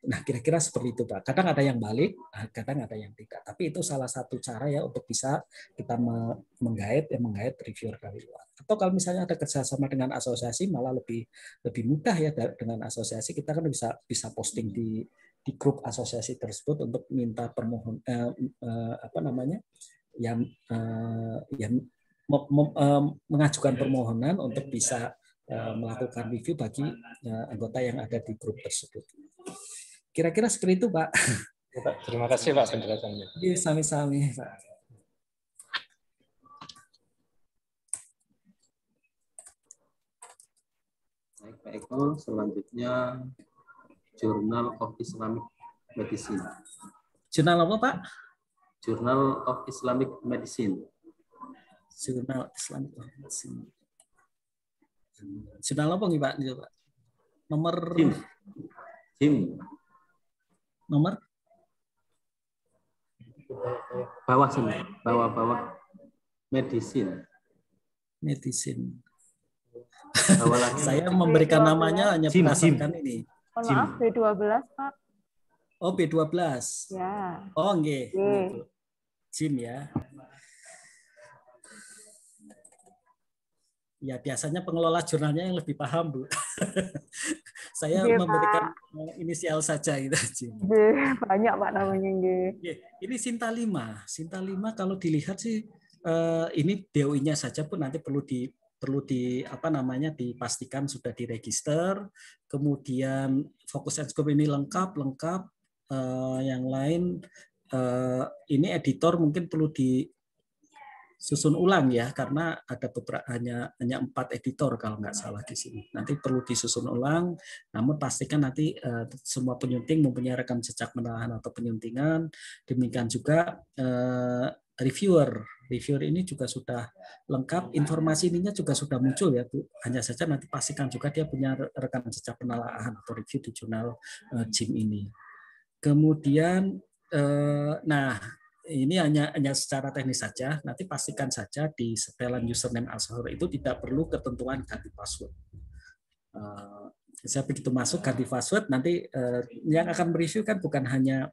Nah, kira-kira seperti itu Pak. Kadang ada yang balik, kadang ada yang tidak. Tapi itu salah satu cara ya untuk bisa kita menggait reviewer dari luar. Atau kalau misalnya ada kerjasama dengan asosiasi, malah lebih mudah ya dengan asosiasi, kita kan bisa posting di grup asosiasi tersebut untuk minta mengajukan permohonan untuk bisa melakukan review bagi anggota yang ada di grup tersebut. Kira-kira seperti itu, Pak. Terima kasih Pak penjelasannya. Sami-sami, Pak. Baik, Pak Eko, selanjutnya Journal of Islamic Medicine. Jurnal apa, Pak? Journal of Islamic Medicine. Jurnal Islamic Medicine. Jurnal apa nih Pak? Nomor Jim. Nomor bawah sini, bawah medicine. Bawah lagi. Saya memberikan namanya hanya berdasarkan ini. Maaf, B12 Pak. Oh, B12. Ya. Oh, nggih. Jim ya. Ya, biasanya pengelola jurnalnya yang lebih paham, Bu. Saya memberikan inisial saja gitu. Banyak Pak namanya. Ini Sinta 5. Sinta 5 kalau dilihat sih ini DOI-nya saja pun nanti perlu dipastikan sudah diregister. Kemudian fokus and scope ini lengkap. Yang lain ini editor mungkin perlu disusun ulang ya, karena ada beberapa hanya 4 editor kalau nggak salah di sini. Nanti perlu disusun ulang, namun pastikan nanti semua penyunting mempunyai rekam jejak penelaahan atau penyuntingan. Demikian juga reviewer ini juga sudah lengkap, informasi ininya juga sudah muncul ya Bu. Hanya saja nanti pastikan juga dia punya rekam jejak penelaahan atau review di jurnal JIM ini. Kemudian nah ini hanya secara teknis saja. Nanti pastikan saja di setelan username Al-Sahur itu tidak perlu ketentuan ganti password. Saya begitu masuk ganti password, nanti yang akan mereview kan bukan hanya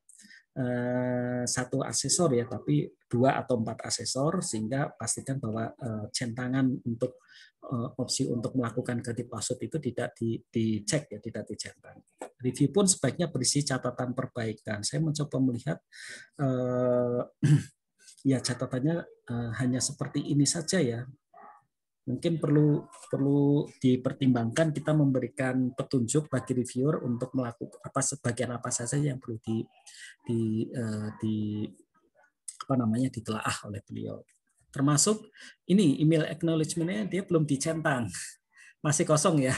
satu asesor ya, tapi 2 atau 4 asesor, sehingga pastikan bahwa centangan untuk opsi untuk melakukan ganti password itu tidak dicek ya, tidak dicentang. Review pun sebaiknya berisi catatan perbaikan. Saya mencoba melihat ya catatannya hanya seperti ini saja ya. Mungkin perlu dipertimbangkan kita memberikan petunjuk bagi reviewer untuk melakukan bagian apa saja yang perlu ditelaah oleh beliau. Termasuk ini email acknowledgement-nya dia belum dicentang, masih kosong ya.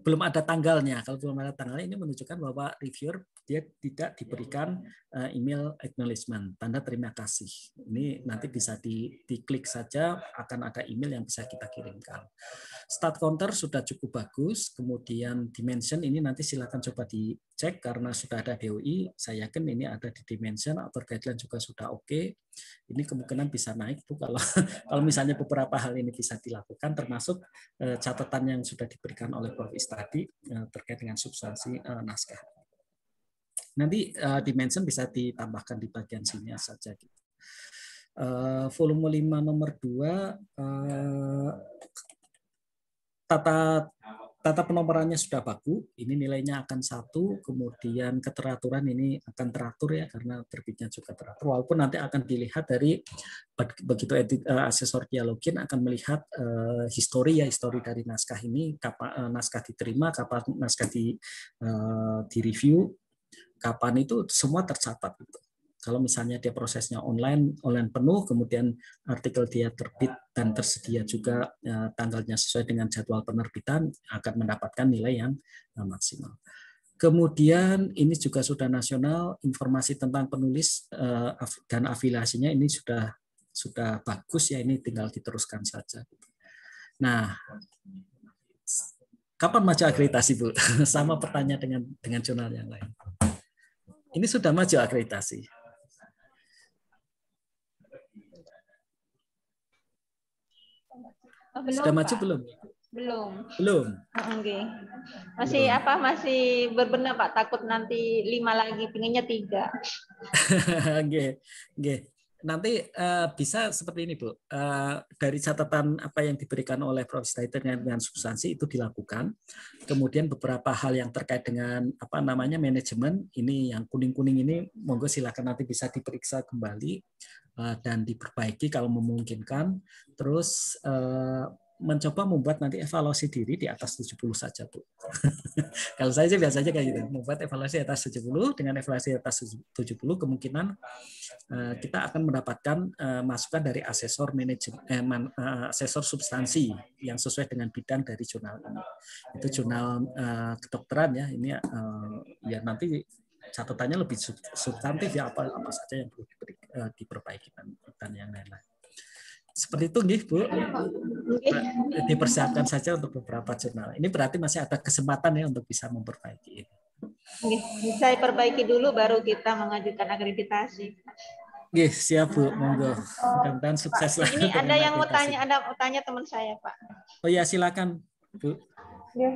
belum ada tanggalnya. Kalau belum ada tanggalnya, ini menunjukkan bahwa reviewer dia tidak diberikan email acknowledgement, tanda terima kasih. Ini nanti bisa diklik saja, akan ada email yang bisa kita kirimkan. Start counter sudah cukup bagus, kemudian dimension ini nanti silakan coba dicek karena sudah ada DOI, saya yakin ini ada di dimension, author guideline juga sudah oke. Ini kemungkinan bisa naik tuh kalau kalau misalnya beberapa hal ini bisa dilakukan, termasuk catatan yang sudah diberikan oleh Prof. tadi terkait dengan substansi naskah. Nanti dimension bisa ditambahkan di bagian sini saja. Volume 5 nomor 2 tata penomorannya sudah baku, ini nilainya akan 1, kemudian keteraturan ini akan teratur ya karena terbitnya juga teratur, walaupun nanti akan dilihat dari begitu asesor dia login akan melihat histori dari naskah ini, kapan naskah diterima, kapan naskah di review, kapan itu semua tercatat gitu. Kalau misalnya dia prosesnya online penuh, kemudian artikel dia terbit dan tersedia juga tanggalnya sesuai dengan jadwal penerbitan, akan mendapatkan nilai yang maksimal. Kemudian ini juga sudah nasional, informasi tentang penulis dan afiliasinya ini sudah bagus ya, ini tinggal diteruskan saja. Nah, kapan maju akreditasi, Bu? Sama pertanyaan dengan jurnal yang lain. Ini sudah maju akreditasi. Belum, sudah maju Pak. belum? Belum. Okay. Masih belum. Masih berbenah Pak, takut nanti 5 lagi, pengennya 3. Okay. Nanti bisa seperti ini, Bu. Dari catatan apa yang diberikan oleh Prof. dengan substansi itu dilakukan. Kemudian beberapa hal yang terkait dengan manajemen, ini yang kuning-kuning ini monggo silakan nanti bisa diperiksa kembali dan diperbaiki kalau memungkinkan. Terus mencoba membuat nanti evaluasi diri di atas 70 saja, Bu. Kalau saya sih biasanya kayak gitu, membuat evaluasi atas 70, dengan evaluasi atas 70 kemungkinan kita akan mendapatkan masukan dari asesor manajemen, asesor substansi yang sesuai dengan bidang dari jurnal ini. Itu jurnal kedokteran ya, ini ya nanti catatannya lebih substantif ya, apa saja yang perlu diperbaiki dan yang lain-lain. Seperti itu, Bu. Dipersiapkan saja untuk beberapa jurnal. Ini berarti masih ada kesempatan ya untuk bisa memperbaiki ini. Saya perbaiki dulu baru kita mengajukan akreditasi. Siap, Bu. Monggo. Mudah-mudahan sukses lah. Ini ada yang mau tanya teman saya, Pak. Oh ya, silakan, Bu.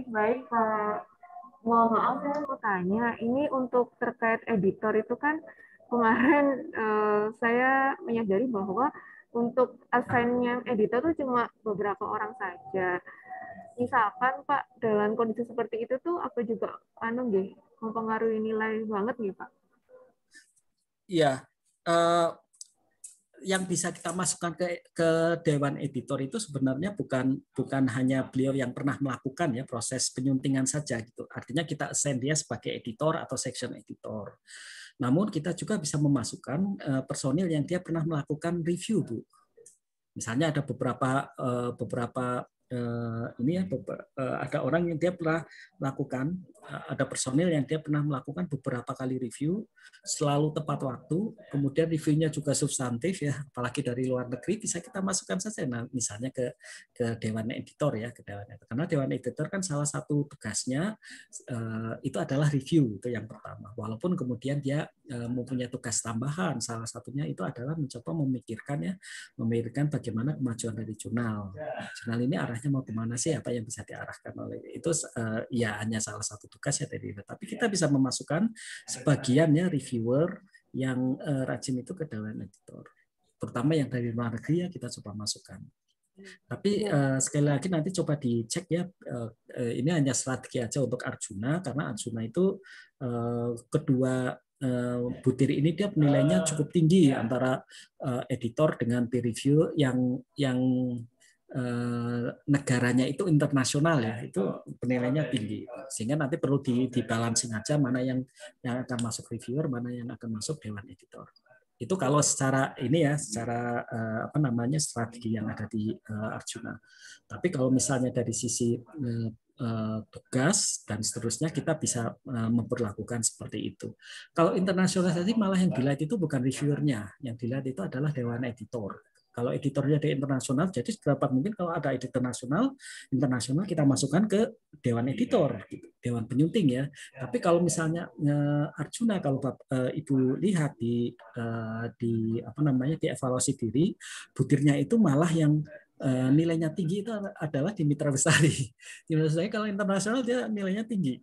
Baik, Pak. Mohon maaf, saya mau tanya. Ini untuk terkait editor itu kan kemarin saya menyadari bahwa untuk assign yang editor itu cuma beberapa orang saja. Misalkan Pak, dalam kondisi seperti itu tuh apa juga mempengaruhi nilai banget nih, Pak? Iya. Yang bisa kita masukkan ke dewan editor itu sebenarnya bukan hanya beliau yang pernah melakukan ya proses penyuntingan saja gitu. Artinya kita assign dia sebagai editor atau section editor. Namun kita juga bisa memasukkan personil yang dia pernah melakukan review, Bu. Misalnya ada beberapa ada orang yang dia pernah melakukan, ada personil yang dia pernah melakukan beberapa kali review, selalu tepat waktu, kemudian reviewnya juga substantif ya, apalagi dari luar negeri bisa kita masukkan saja, nah, misalnya ke dewan editor ya, karena dewan editor kan salah satu tugasnya itu adalah review, itu yang pertama. Walaupun kemudian dia mempunyai tugas tambahan, salah satunya itu adalah mencoba memikirkan bagaimana kemajuan dari jurnal. Jurnal ini arahnya mau kemana sih, apa yang bisa diarahkan oleh itu ya hanya salah satu tugas ya tadi. Tapi kita bisa memasukkan sebagian ya reviewer yang rajin itu ke dewan editor, terutama yang dari luar negeri ya kita coba masukkan. Tapi sekali lagi nanti coba dicek ya, ini hanya strategi aja untuk Arjuna karena Arjuna itu kedua butir ini dia nilainya cukup tinggi antara editor dengan peer review yang negaranya itu internasional ya, itu penilaiannya tinggi, sehingga nanti perlu dibalancing aja mana yang akan masuk reviewer, mana yang akan masuk dewan editor. Itu kalau secara ini ya, secara strategi yang ada di Arjuna. Tapi kalau misalnya dari sisi tugas dan seterusnya kita bisa memperlakukan seperti itu. Kalau internasionalisasi malah yang dilihat itu bukan reviewernya, yang dilihat itu adalah dewan editor. Kalau editornya di internasional, jadi sedapat mungkin kalau ada editor internasional kita masukkan ke dewan editor, dewan penyunting ya. Tapi kalau misalnya Arjuna, kalau Ibu lihat di apa namanya di evaluasi diri, butirnya itu malah yang nilainya tinggi itu adalah di Mitra Bestari. Di Mitra Bestari kalau internasional dia nilainya tinggi.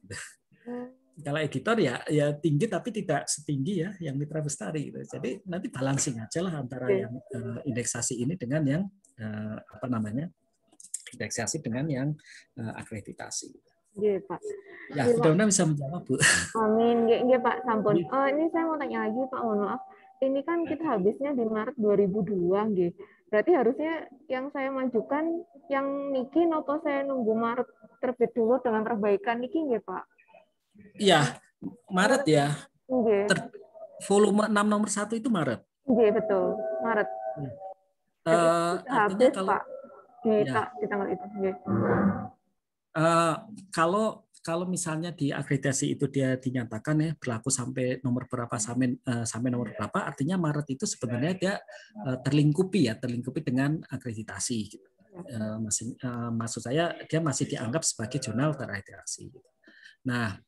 Kalau editor ya tinggi tapi tidak setinggi ya yang Mitra Bestari gitu. Jadi nanti balancing aja lah antara yang indeksasi ini dengan yang apa namanya indeksasi dengan yang akreditasi. Iya, Pak. Ya, mudah-mudahan bisa menjawab, Bu. Amin. Nggih, Pak, sampun. Ini saya mau tanya lagi, Pak, mohon maaf. Ini kan kita habisnya di Maret 2002, nggih. Berarti harusnya yang saya majukan yang niki nopo saya nunggu Maret terbit dulu dengan perbaikan niki nggih, Pak? Iya, Maret ya. Volume 6 nomor 1 itu Maret. Nggih, betul. Maret. Habis, kalau, Pak, di tanggal itu. Nggih. Kalau misalnya di akreditasi itu dia dinyatakan ya berlaku sampai nomor berapa sampai nomor berapa, artinya Maret itu sebenarnya dia terlingkupi dengan akreditasi. Gitu. Maksud saya dia masih dianggap sebagai jurnal terakreditasi. Nah,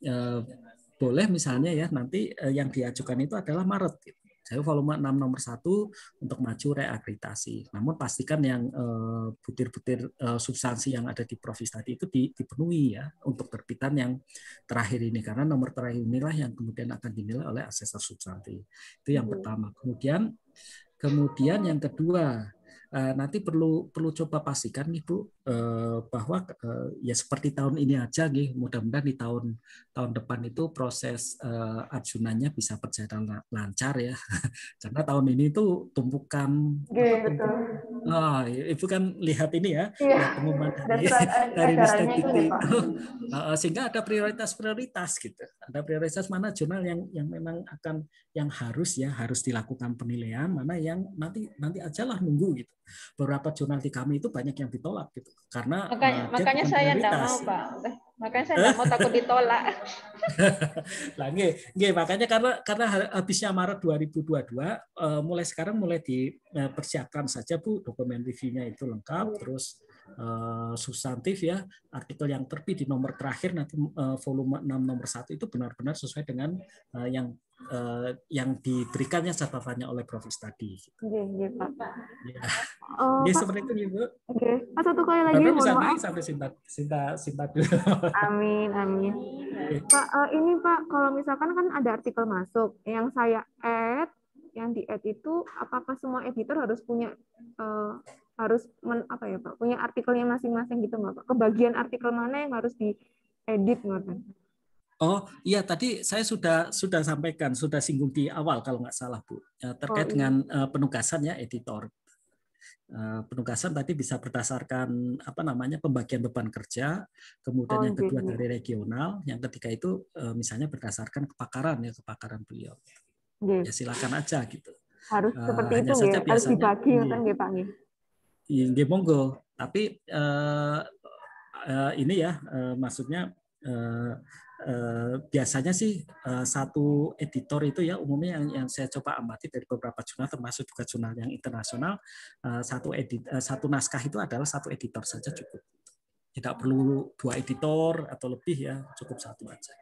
boleh misalnya ya nanti yang diajukan itu adalah Maret. Gitu. Saya volume 6 nomor 1 untuk maju reakreditasi. Namun pastikan yang butir-butir substansi yang ada di Provis tadi itu dipenuhi ya untuk terbitan yang terakhir ini, karena nomor terakhir inilah yang kemudian akan dinilai oleh asesor substansi. Itu yang pertama. Kemudian yang kedua, nanti perlu coba pastikan nih Bu bahwa ya seperti tahun ini aja nih, mudah-mudahan di tahun depan itu proses Arjunanya bisa berjalan lancar ya. Karena tahun ini itu tumpukan Ibu kan lihat ini ya, pengumuman dari Ristek itu sehingga ada prioritas gitu. Ada prioritas mana jurnal yang memang yang harus dilakukan penilaian, mana yang nanti ajalah nunggu gitu. Beberapa jurnal di kami itu banyak yang ditolak gitu karena makanya saya tidak mau, Pak. Makanya saya tidak mau, takut ditolak. Makanya karena habisnya Maret 2022, mulai sekarang mulai dipersiapkan saja Bu, dokumen reviewnya itu lengkap, terus substantif ya, artikel yang terbit di nomor terakhir nanti volume 6 nomor 1 itu benar-benar sesuai dengan yang diberikannya catatannya oleh Provis tadi. Iya, Pak. Ya, seperti itu, Bu. Oke. Satu kali lagi, bisa naik sampai Sinta dulu. Amin. Pak, ini Pak, kalau misalkan kan ada artikel masuk, yang saya add, yang di add itu, apakah semua editor harus punya punya artikelnya masing-masing gitu nggak Pak? Kebagian artikel mana yang harus diedit nggak? Oh iya, tadi saya sudah sampaikan, sudah singgung di awal kalau nggak salah Bu, terkait dengan penugasan ya editor. Penugasan tadi bisa berdasarkan pembagian beban kerja, kemudian yang kedua dari regional, yang ketiga itu misalnya berdasarkan kepakaran beliau. Ya silakan aja gitu. Harus seperti itu ya, harus dibagi kan ya Pak nih. Iya, monggo. Tapi ini ya maksudnya biasanya sih satu editor itu ya umumnya yang saya coba amati dari beberapa jurnal termasuk juga jurnal yang internasional, satu naskah itu adalah satu editor saja cukup. Tidak perlu 2 editor atau lebih ya, cukup 1 aja.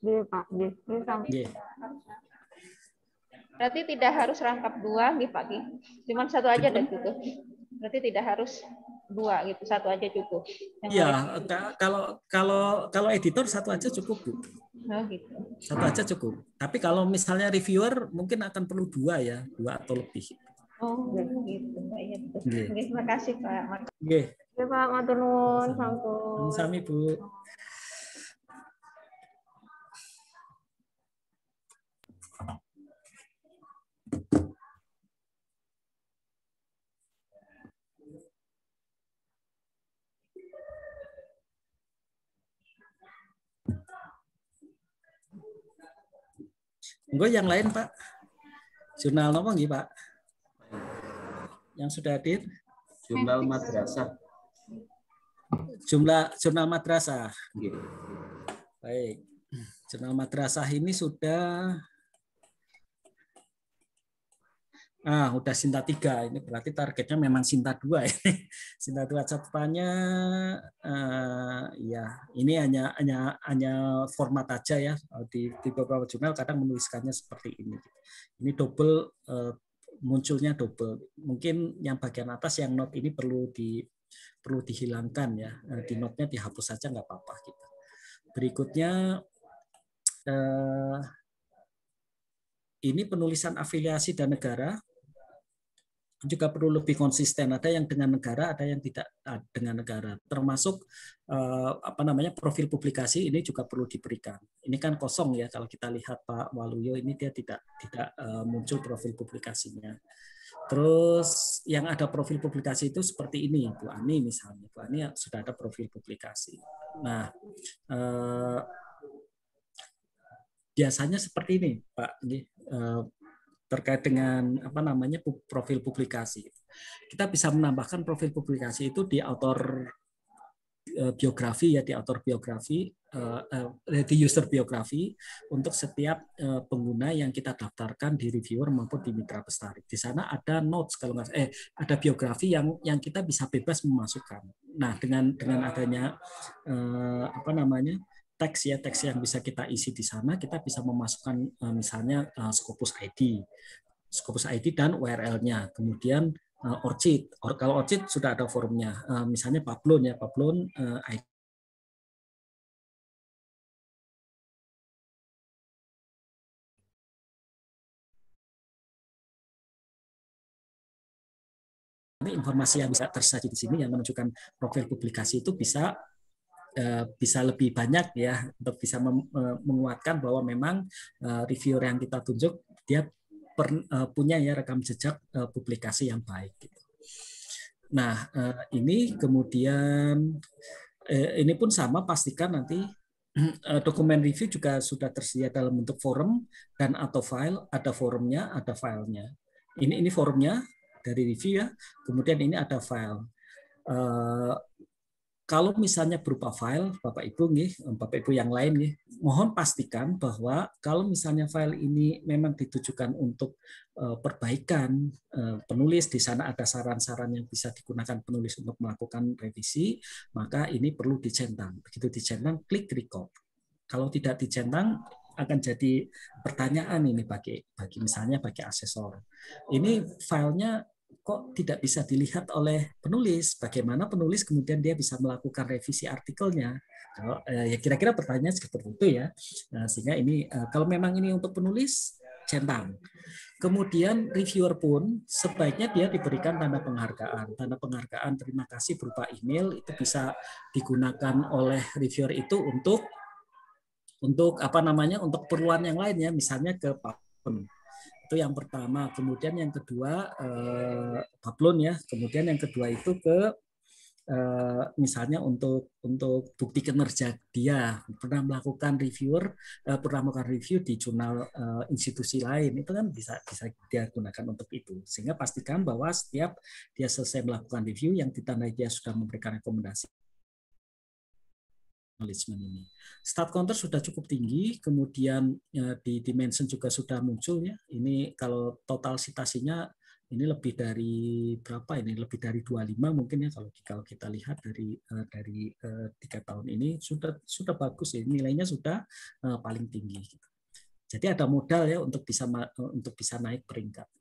Iya Pak, Berarti tidak harus rangkap 2 nih Pak, cuma 1 aja dan cukup. Berarti tidak harus 2 gitu, 1 aja cukup. Iya, kalau editor 1 aja cukup Bu. Oh, gitu. 1 aja cukup. Tapi kalau misalnya reviewer mungkin akan perlu 2 ya, 2 atau lebih. Oh gitu, iya betul. Terima kasih Pak. Ya Pak, matur nuwun sampun. Sami Bu. Enggak yang lain Pak. Jurnal apa nggih Pak? Yang sudah hadir? Jurnal madrasah. Jumlah jurnal madrasah. Nggih. Baik. Jurnal madrasah ini sudah udah Sinta 3. Ini berarti targetnya memang Sinta 2 ini. Sinta 2 catatannya ya, ini hanya format aja ya. Di beberapa jurnal kadang menuliskannya seperti ini. Ini double, munculnya double. Mungkin yang bagian atas yang note ini perlu dihilangkan ya. Di note-nya dihapus saja nggak apa-apa gitu. Berikutnya ini penulisan afiliasi dan negara juga perlu lebih konsisten. Ada yang dengan negara, ada yang tidak dengan negara. Termasuk profil publikasi ini juga perlu diberikan. Ini kan kosong ya kalau kita lihat Pak Waluyo, ini dia tidak muncul profil publikasinya. Terus yang ada profil publikasi itu seperti ini, Bu Ani misalnya. Bu Ani sudah ada profil publikasi. Nah, biasanya seperti ini, Pak. Ini terkait dengan profil publikasi. Kita bisa menambahkan profil publikasi itu di author biografi ya, di author biografi, di user biografi untuk setiap pengguna yang kita daftarkan di reviewer maupun di mitra bestari. Di sana ada notes ada biografi yang kita bisa bebas memasukkan. Nah, dengan adanya teks yang bisa kita isi di sana, kita bisa memasukkan misalnya Scopus ID dan URL-nya, kemudian ORCID. Kalau ORCID sudah ada forumnya, misalnya Pablon ID. Ini informasi yang bisa tersaji di sini yang menunjukkan profil publikasi itu bisa lebih banyak ya, untuk bisa menguatkan bahwa memang reviewer yang kita tunjuk dia punya ya rekam jejak publikasi yang baik. Nah, ini kemudian ini pun sama, pastikan nanti dokumen review juga sudah tersedia dalam bentuk forum dan atau file, ada forumnya, ada filenya. Ini forumnya dari review ya, kemudian ini ada file. Kalau misalnya berupa file, Bapak Ibu yang lain mohon pastikan bahwa kalau misalnya file ini memang ditujukan untuk perbaikan penulis, di sana ada saran-saran yang bisa digunakan penulis untuk melakukan revisi, maka ini perlu dicentang. Begitu dicentang, klik record. Kalau tidak dicentang, akan jadi pertanyaan ini bagi asesor. Ini filenya kok tidak bisa dilihat oleh penulis? Bagaimana penulis kemudian dia bisa melakukan revisi artikelnya? Ya kira-kira pertanyaan seperti itu ya. Sehingga ini kalau memang ini untuk penulis, centang. Kemudian reviewer pun sebaiknya dia diberikan tanda penghargaan. Tanda penghargaan terima kasih berupa email itu bisa digunakan oleh reviewer itu untuk untuk keperluan yang lainnya, misalnya ke Pablon. Itu yang pertama. Kemudian yang kedua Pablon ya. Kemudian yang kedua itu ke misalnya untuk bukti kinerja dia pernah melakukan review di jurnal institusi lain, itu kan bisa dia gunakan untuk itu. Sehingga pastikan bahwa setiap dia selesai melakukan review yang ditandai dia sudah memberikan rekomendasi acknowledgement ini. Start counter sudah cukup tinggi, kemudian di dimension juga sudah muncul ya. Ini kalau total citasinya ini lebih dari berapa ini? Lebih dari 25 mungkin ya kalau kita lihat dari 3 tahun ini sudah bagus ya, nilainya sudah paling tinggi. Jadi ada modal ya untuk bisa naik peringkat.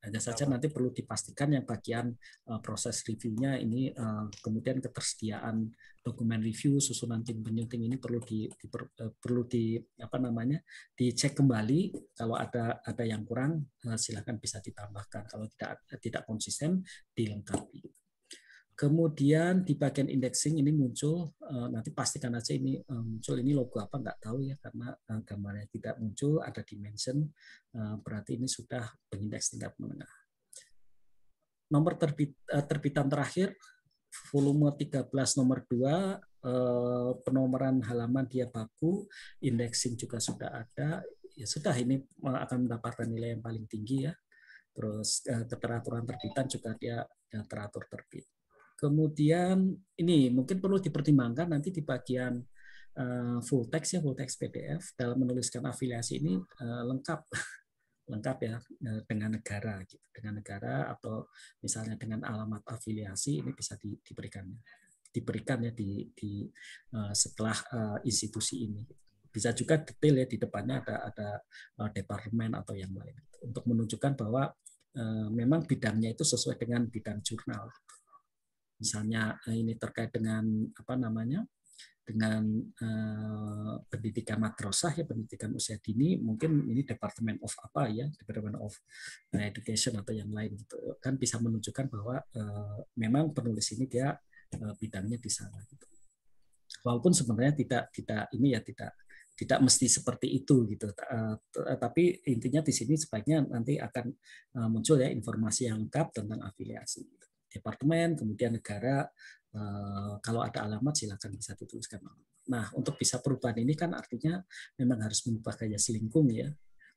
Hanya saja nanti perlu dipastikan yang bagian proses reviewnya ini, kemudian ketersediaan dokumen review, susunan tim penyunting ini perlu dicek kembali. Kalau ada yang kurang, silakan bisa ditambahkan. Kalau tidak konsisten, dilengkapi. Kemudian di bagian indexing ini muncul, nanti pastikan aja ini muncul, ini logo apa nggak tahu ya, karena gambarnya tidak muncul, ada dimension, berarti ini sudah pengindeks tingkat menengah. Nomor terbitan terakhir, volume 13 nomor 2, penomoran halaman dia baku, indexing juga sudah ada, ya sudah, ini akan mendapatkan nilai yang paling tinggi ya. Terus keteraturan terbitan juga dia teratur terbit. Kemudian ini mungkin perlu dipertimbangkan nanti di bagian full text ya, full text PDF dalam menuliskan afiliasi ini lengkap ya dengan negara gitu. Dengan negara atau misalnya dengan alamat afiliasi ini bisa diberikan ya di setelah institusi ini. Bisa juga detail ya di depannya ada departemen atau yang lain untuk menunjukkan bahwa memang bidangnya itu sesuai dengan bidang jurnal. Misalnya ini terkait dengan apa namanya, dengan pendidikan madrasah ya, pendidikan usia dini, mungkin ini Department of apa ya, Department of Education atau yang lain gitu kan, bisa menunjukkan bahwa memang penulis ini dia bidangnya di sana gitu. Walaupun sebenarnya tidak mesti seperti itu gitu, tapi intinya di sini sebaiknya nanti akan muncul ya informasi yang lengkap tentang afiliasi gitu. Departemen, kemudian negara, kalau ada alamat silakan bisa dituliskan. Nah, untuk bisa perubahan ini kan artinya memang harus mengubah gaya selingkung ya.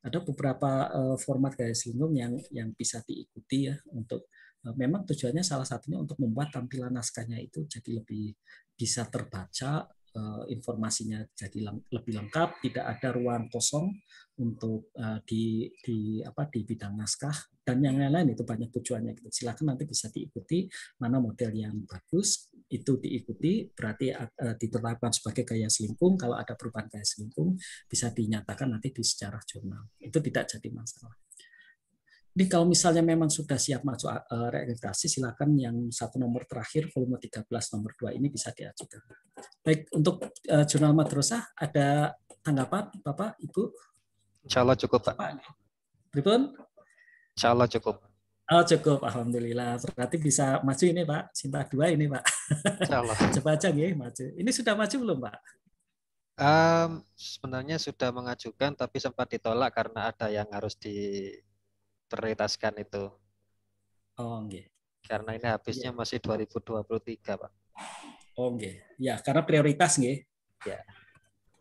Ada beberapa format gaya selingkung yang bisa diikuti ya, untuk memang tujuannya salah satunya untuk membuat tampilan naskahnya itu jadi lebih bisa terbaca, informasinya jadi lebih lengkap, tidak ada ruang kosong untuk di bidang naskah dan yang lain-lain, itu banyak tujuannya gitu. Silakan nanti bisa diikuti mana model yang bagus, itu diikuti, berarti ditetapkan sebagai gaya selingkung. Kalau ada perubahan gaya selingkung bisa dinyatakan nanti di sejarah jurnal, itu tidak jadi masalah. Jadi kalau misalnya memang sudah siap masuk reakreditasi, silakan yang satu nomor terakhir volume 13 nomor 2 ini bisa diajukan. Baik, untuk jurnal madrasah ada tanggapan Bapak, Ibu? Insya Allah cukup, Pak. Pripun? Insya Allah cukup. Oh, cukup, alhamdulillah. Berarti bisa maju ini Pak, Sinta 2 ini Pak. Insya Allah. Coba aja nggih, maju. Ini sudah maju belum Pak? Sebenarnya sudah mengajukan tapi sempat ditolak karena ada yang harus diprioritaskan itu. Oh, nggih. Karena ini habisnya masih 2023, Pak. Oh, nggih. Ya, karena prioritas nggih.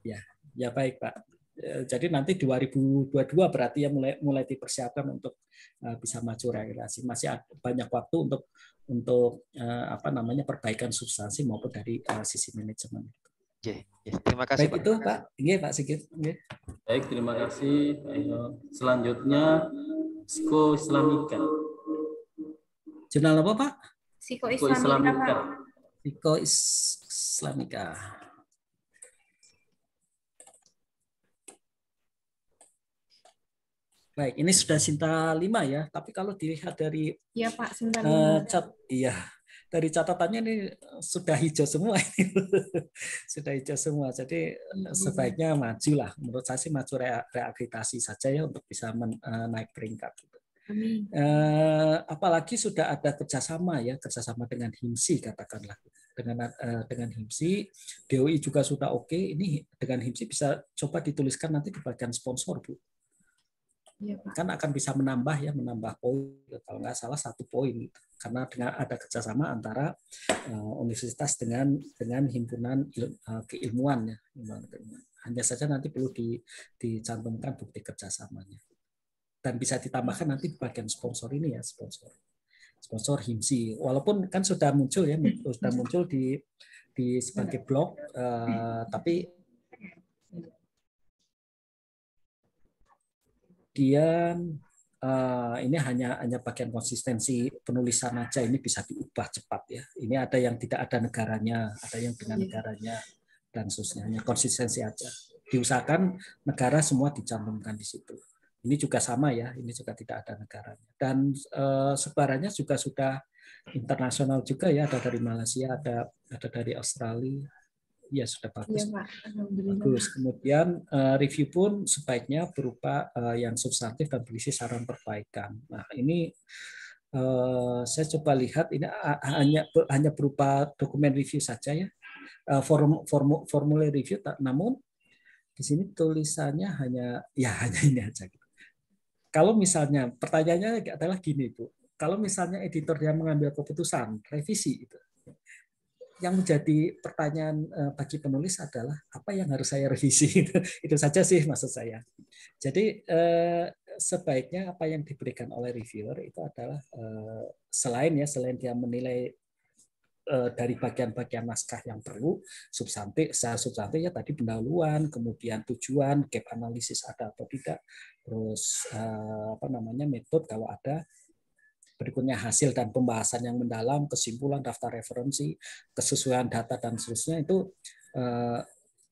Ya. Ya baik, Pak. Jadi nanti 2022 berarti ya mulai dipersiapkan untuk bisa maju realisasi. Masih ada banyak waktu untuk perbaikan substansi maupun dari sisi manajemen. Terima kasih, baik, Pak. Itu Pak. Nggih, Pak Sigit. Nggih. Baik, terima kasih. Selanjutnya Psikoislamika. Jurnal apa, Pak? Psikoislamika, Pak. Psikoislamika. Baik, ini sudah Sinta 5 ya, tapi kalau dilihat dari Pak, Sinta 5. Dari catatannya ini sudah hijau semua ini. Sudah hijau semua. Jadi sebaiknya majulah. Menurut saya sih maju reakreditasi saja ya untuk bisa naik peringkat. Apalagi sudah ada kerjasama dengan HIMSI katakanlah. Dengan HIMSI, DOI juga sudah oke. Ini dengan HIMSI bisa coba dituliskan nanti di bagian sponsor, Bu. Kan akan bisa menambah poin, kalau nggak salah 1 poin, karena dengan ada kerjasama antara universitas dengan himpunan keilmuan ya. Hanya saja nanti perlu dicantumkan bukti kerjasamanya, dan bisa ditambahkan nanti di bagian sponsor ini ya, sponsor HIMSI, walaupun kan sudah muncul di sebagai blog, tapi dia ini hanya bagian konsistensi penulisan aja, ini bisa diubah cepat ya. Ini ada yang tidak ada negaranya, ada yang dengan negaranya, dan seterusnya. Hanya konsistensi aja. Diusahakan negara semua dicantumkan di situ. Ini juga sama ya, ini juga tidak ada negaranya. Dan sebarannya juga sudah internasional juga ya, ada dari Malaysia, ada dari Australia. Ya sudah bagus. Iya, Pak. Alhamdulillah. Bagus. Kemudian review pun sebaiknya berupa yang substantif dan berisi saran perbaikan. Nah ini saya coba lihat ini hanya berupa dokumen review saja ya, formulir review. Namun di sini tulisannya hanya ini aja. Kalau misalnya pertanyaannya adalah gini Bu, kalau misalnya editor yang mengambil keputusan revisi itu, yang menjadi pertanyaan bagi penulis adalah apa yang harus saya revisi. Itu saja sih maksud saya. Jadi sebaiknya apa yang diberikan oleh reviewer itu adalah selain dia menilai dari bagian-bagian naskah yang perlu, substantif, secara substantif ya tadi pendahuluan, kemudian tujuan, gap analisis ada atau tidak, terus metode kalau ada, berikutnya hasil dan pembahasan yang mendalam, kesimpulan, daftar referensi, kesesuaian data dan seterusnya itu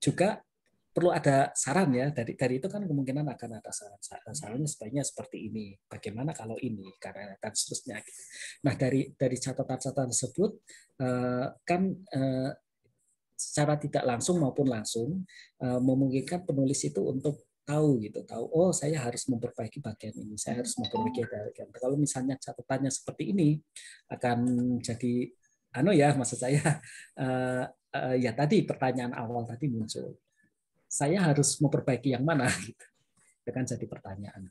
juga perlu ada saran ya. Dari itu kan kemungkinan akan ada sarannya sebaiknya seperti ini. Bagaimana kalau ini karena dan seterusnya. Nah dari catatan-catatan tersebut kan secara tidak langsung maupun langsung memungkinkan penulis itu untuk tahu oh saya harus memperbaiki bagian ini, saya harus memperbaiki bagian. Kalau misalnya catatannya seperti ini akan jadi maksud saya ya tadi pertanyaan awal tadi muncul, saya harus memperbaiki yang mana gitu. Itu kan jadi pertanyaan.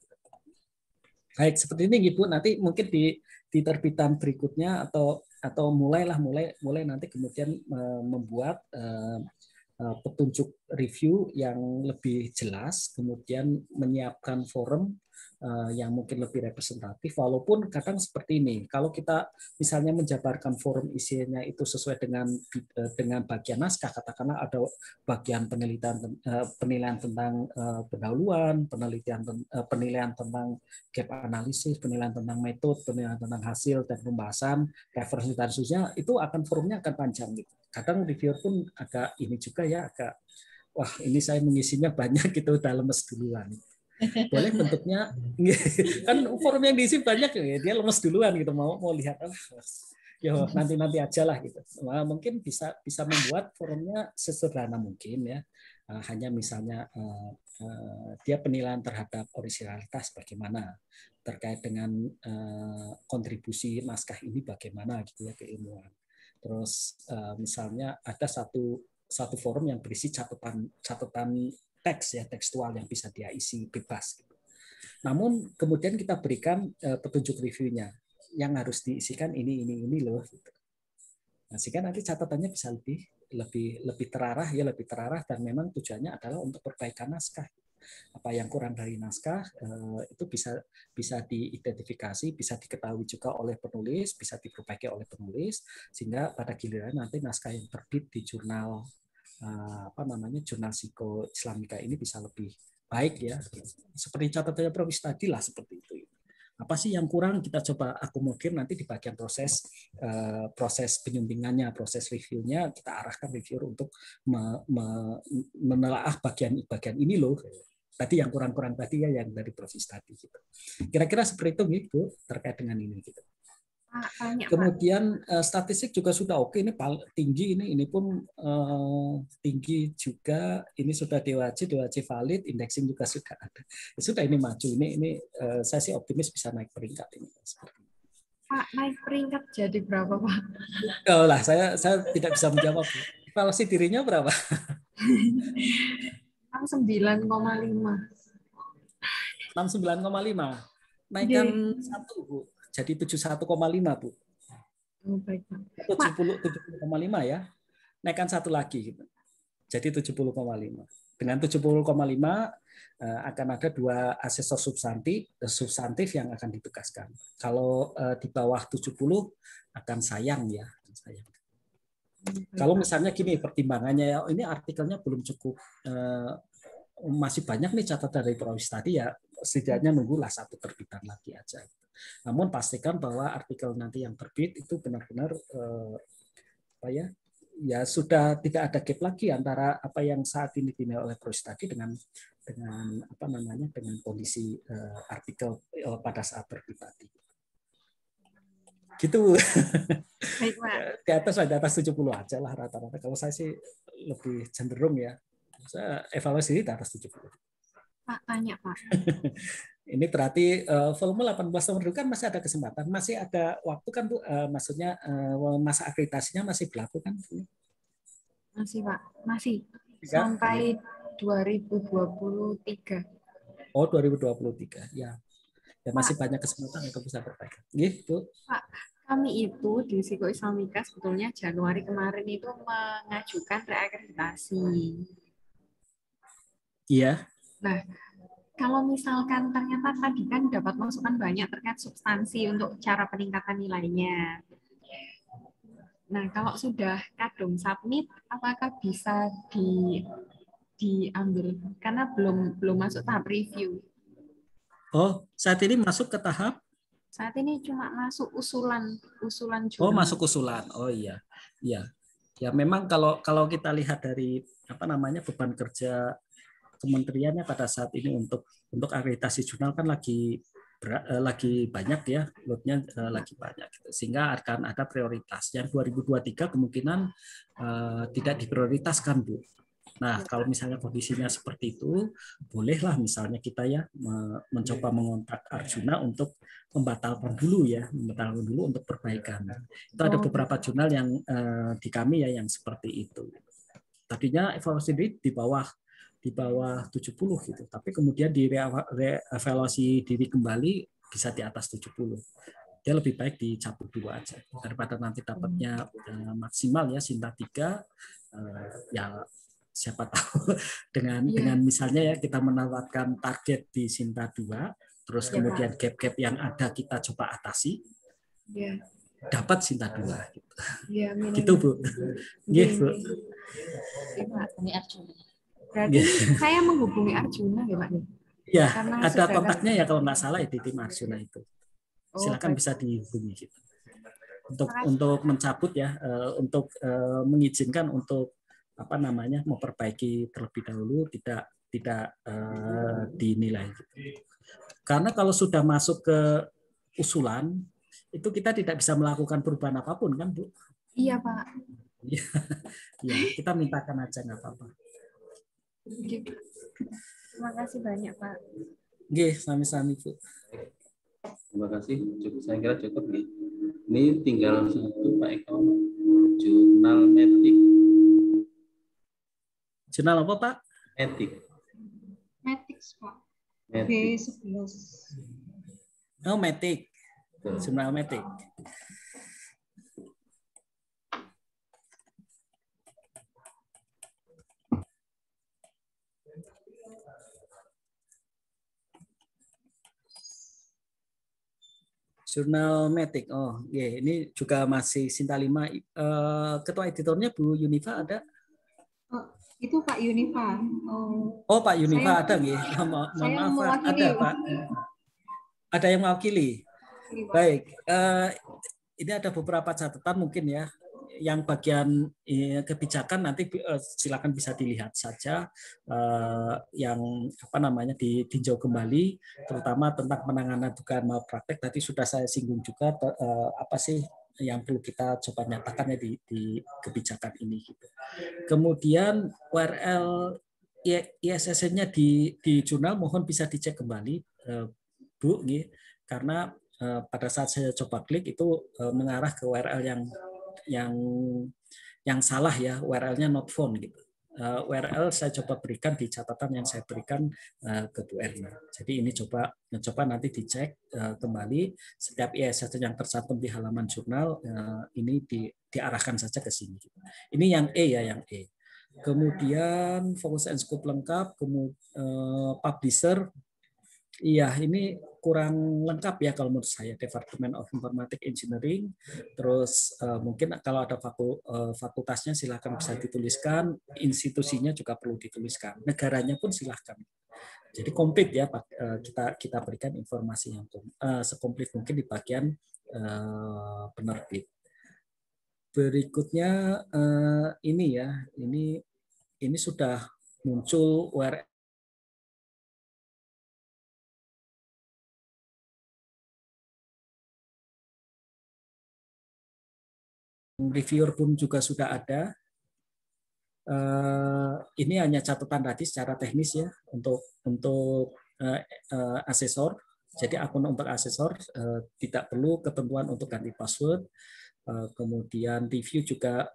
Baik, seperti ini Ibu, nanti mungkin di terbitan berikutnya atau mulai nanti kemudian membuat petunjuk review yang lebih jelas, kemudian menyiapkan forum yang mungkin lebih representatif, walaupun kadang seperti ini, kalau kita misalnya menjabarkan forum isinya itu sesuai dengan bagian naskah, katakanlah ada bagian penilaian tentang pendahuluan, penilaian tentang gap analisis, penilaian tentang metode, penilaian tentang hasil dan pembahasan, referensi dan seterusnya, itu akan forumnya akan panjang gitu. Kadang reviewer pun agak ini juga ya, wah ini saya mengisinya banyak gitu, udah lemes duluan. Boleh bentuknya kan forum yang diisi banyak ya, dia lemes duluan gitu, mau lihat ya nanti aja lah gitu. Nah, mungkin bisa membuat forumnya sesederhana mungkin ya, hanya misalnya dia penilaian terhadap originalitas bagaimana, terkait dengan kontribusi naskah ini bagaimana gitu ya, keilmuan. Terus misalnya ada satu forum yang berisi catatan teks ya, tekstual yang bisa dia isi bebas. Namun kemudian kita berikan petunjuk reviewnya yang harus diisikan ini loh. Gitu. Nah, sehingga nanti catatannya bisa lebih terarah dan memang tujuannya adalah untuk perbaikan naskah. Apa yang kurang dari naskah itu bisa diidentifikasi, bisa diketahui juga oleh penulis, bisa diperbaiki oleh penulis, sehingga pada giliran nanti naskah yang terbit di jurnal jurnal psikoislamika ini bisa lebih baik ya. Seperti catatannya Prof. tadi lah seperti itu. Apa sih yang kurang, kita coba akomodir nanti di bagian proses penyuntingannya, proses reviewnya, kita arahkan reviewer untuk menelaah bagian ini loh. Tadi yang kurang tadi ya yang dari Prof. tadi gitu. Kira-kira seperti itu gitu terkait dengan ini gitu. Kemudian statistik juga sudah oke, ini tinggi, ini pun tinggi juga, ini sudah DOAJ valid, indexing juga sudah ada. Sudah ini maju, ini saya sih optimis bisa naik peringkat ini. Pak, naik peringkat jadi berapa Pak? Oh lah, saya tidak bisa menjawab. Evaluasi dirinya berapa? 69,5. 69,5. Naikkan 1 Bu. Jadi 71,5 Bu. Baik, Pak. 70,5 ya. Naikkan 1 lagi gitu. Jadi 70,5. Dengan 70,5 akan ada 2 asesor substantif yang akan ditugaskan. Kalau di bawah 70 akan sayang ya. Kalau misalnya gini pertimbangannya, ini artikelnya belum cukup, masih banyak nih catatan dari Prof. tadi ya, setidaknya nunggulah 1 terbitan lagi aja. Namun pastikan bahwa artikel nanti yang terbit itu benar-benar ya sudah tidak ada gap lagi antara apa yang saat ini dinilai oleh Prof. tadi dengan kondisi artikel pada saat terbit tadi. Gitu. Baik, Pak. Di atas 70 aja lah rata-rata. Kalau saya sih lebih cenderung ya. Saya evaluasi di atas 70. Pak, tanya Pak. Ini berarti volume 18 nomor dulu kan masih ada kesempatan, masih ada waktu kan Bu, maksudnya masa akreditasinya masih berlaku kan? Masih Pak, masih. Sampai 2023. Oh, 2023 ya. Ya masih Pak, banyak kesempatan untuk bisa perbaikan. Gitu. Pak, kami itu di Psikoislamika sebetulnya Januari kemarin itu mengajukan reakreditasi. Iya. Nah, kalau misalkan ternyata tadi kan dapat masukan banyak terkait substansi untuk cara peningkatan nilainya. Nah, kalau sudah kadung submit, apakah bisa diambil? Karena belum masuk tahap review. Oh, saat ini masuk ke tahap? Saat ini cuma masuk usulan Oh, jurnal. masuk usulan. Oh iya, iya. Ya memang kalau kita lihat dari apa namanya beban kerja kementeriannya pada saat ini untuk akreditasi jurnal kan lagi banyak ya, loadnya lagi banyak, gitu. Sehingga akan ada prioritas. Yang 2023 kemungkinan tidak diprioritaskan, Bu. Nah, kalau misalnya kondisinya seperti itu, bolehlah misalnya kita ya mencoba mengontak Arjuna untuk membatalkan dulu untuk perbaikan. Itu ada beberapa jurnal yang di kami ya yang seperti itu. Tadinya evaluasi di bawah 70 gitu, tapi kemudian di evaluasi diri kembali bisa di atas 70. Dia lebih baik dicabut dulu aja daripada nanti dapatnya maksimal ya Sinta 3 ya siapa tahu dengan misalnya ya kita menetapkan target di Sinta 2 terus kemudian gap-gap yang ada kita coba atasi. Dapat Sinta 2 gitu. Gitu, Bu. Nggih, Bu. Berarti saya menghubungi Arjuna ya, Pak? Ya, ada kontaknya ya kalau nggak salah ya di tim Arjuna itu. Silakan bisa dihubungi gitu. Untuk mencabut ya, untuk mengizinkan untuk apa namanya memperbaiki terlebih dahulu tidak dinilai gitu. Karena kalau sudah masuk ke usulan itu kita tidak bisa melakukan perubahan apapun kan, Bu? Iya, Pak. Ya, kita mintakan aja nggak apa-apa. Terima kasih banyak, Pak. Nggih, sami-sami, Bu. Terima kasih. Cukup, saya kira cukup nih. Ini tinggal satu Pak Eko, jurnal metik. Jurnal apa, Pak? Metik. Metik, Pak. Metik. B11. Oh, metik. Jurnal metik. Jurnal metik. Oh, yeah. Ini juga masih Sinta 5. Ketua editornya Bu Yunifa ada? Oh, itu Pak Yunifa. Oh, Pak Yunifa ada nggih. Mohon maaf, Pak. Ada, Pak. Ada yang mewakili. Baik. Ini ada beberapa catatan mungkin ya. Yang bagian kebijakan nanti silakan bisa dilihat saja yang apa namanya ditinjau kembali, terutama tentang penanganan dugaan malpraktek. Tadi sudah saya singgung juga apa sih yang perlu kita coba nyatakannya di kebijakan ini. Gitu. Kemudian URL ISSN-nya di jurnal mohon bisa dicek kembali, Bu, karena pada saat saya coba klik itu mengarah ke URL yang salah ya, URL-nya not found gitu. URL saya coba berikan di catatan yang saya berikan ke Bu Erna. Jadi ini coba nanti dicek kembali setiap ISSN yang tercantum di halaman jurnal ini diarahkan saja ke sini. Ini yang E ya, yang E. Kemudian fokus and scope lengkap, kemudian publisher. Iya, ini kurang lengkap ya kalau menurut saya, Department of Informatic Engineering. Terus mungkin kalau ada fakultasnya silakan bisa dituliskan, institusinya juga perlu dituliskan, negaranya pun silakan. Jadi komplit ya, kita berikan informasi yang sekomplit mungkin di bagian penerbit. Berikutnya ini ya, ini sudah muncul URL. Reviewer pun juga sudah ada. Ini hanya catatan tadi secara teknis ya untuk asesor. Jadi akun untuk asesor tidak perlu ketentuan untuk ganti password. Kemudian review juga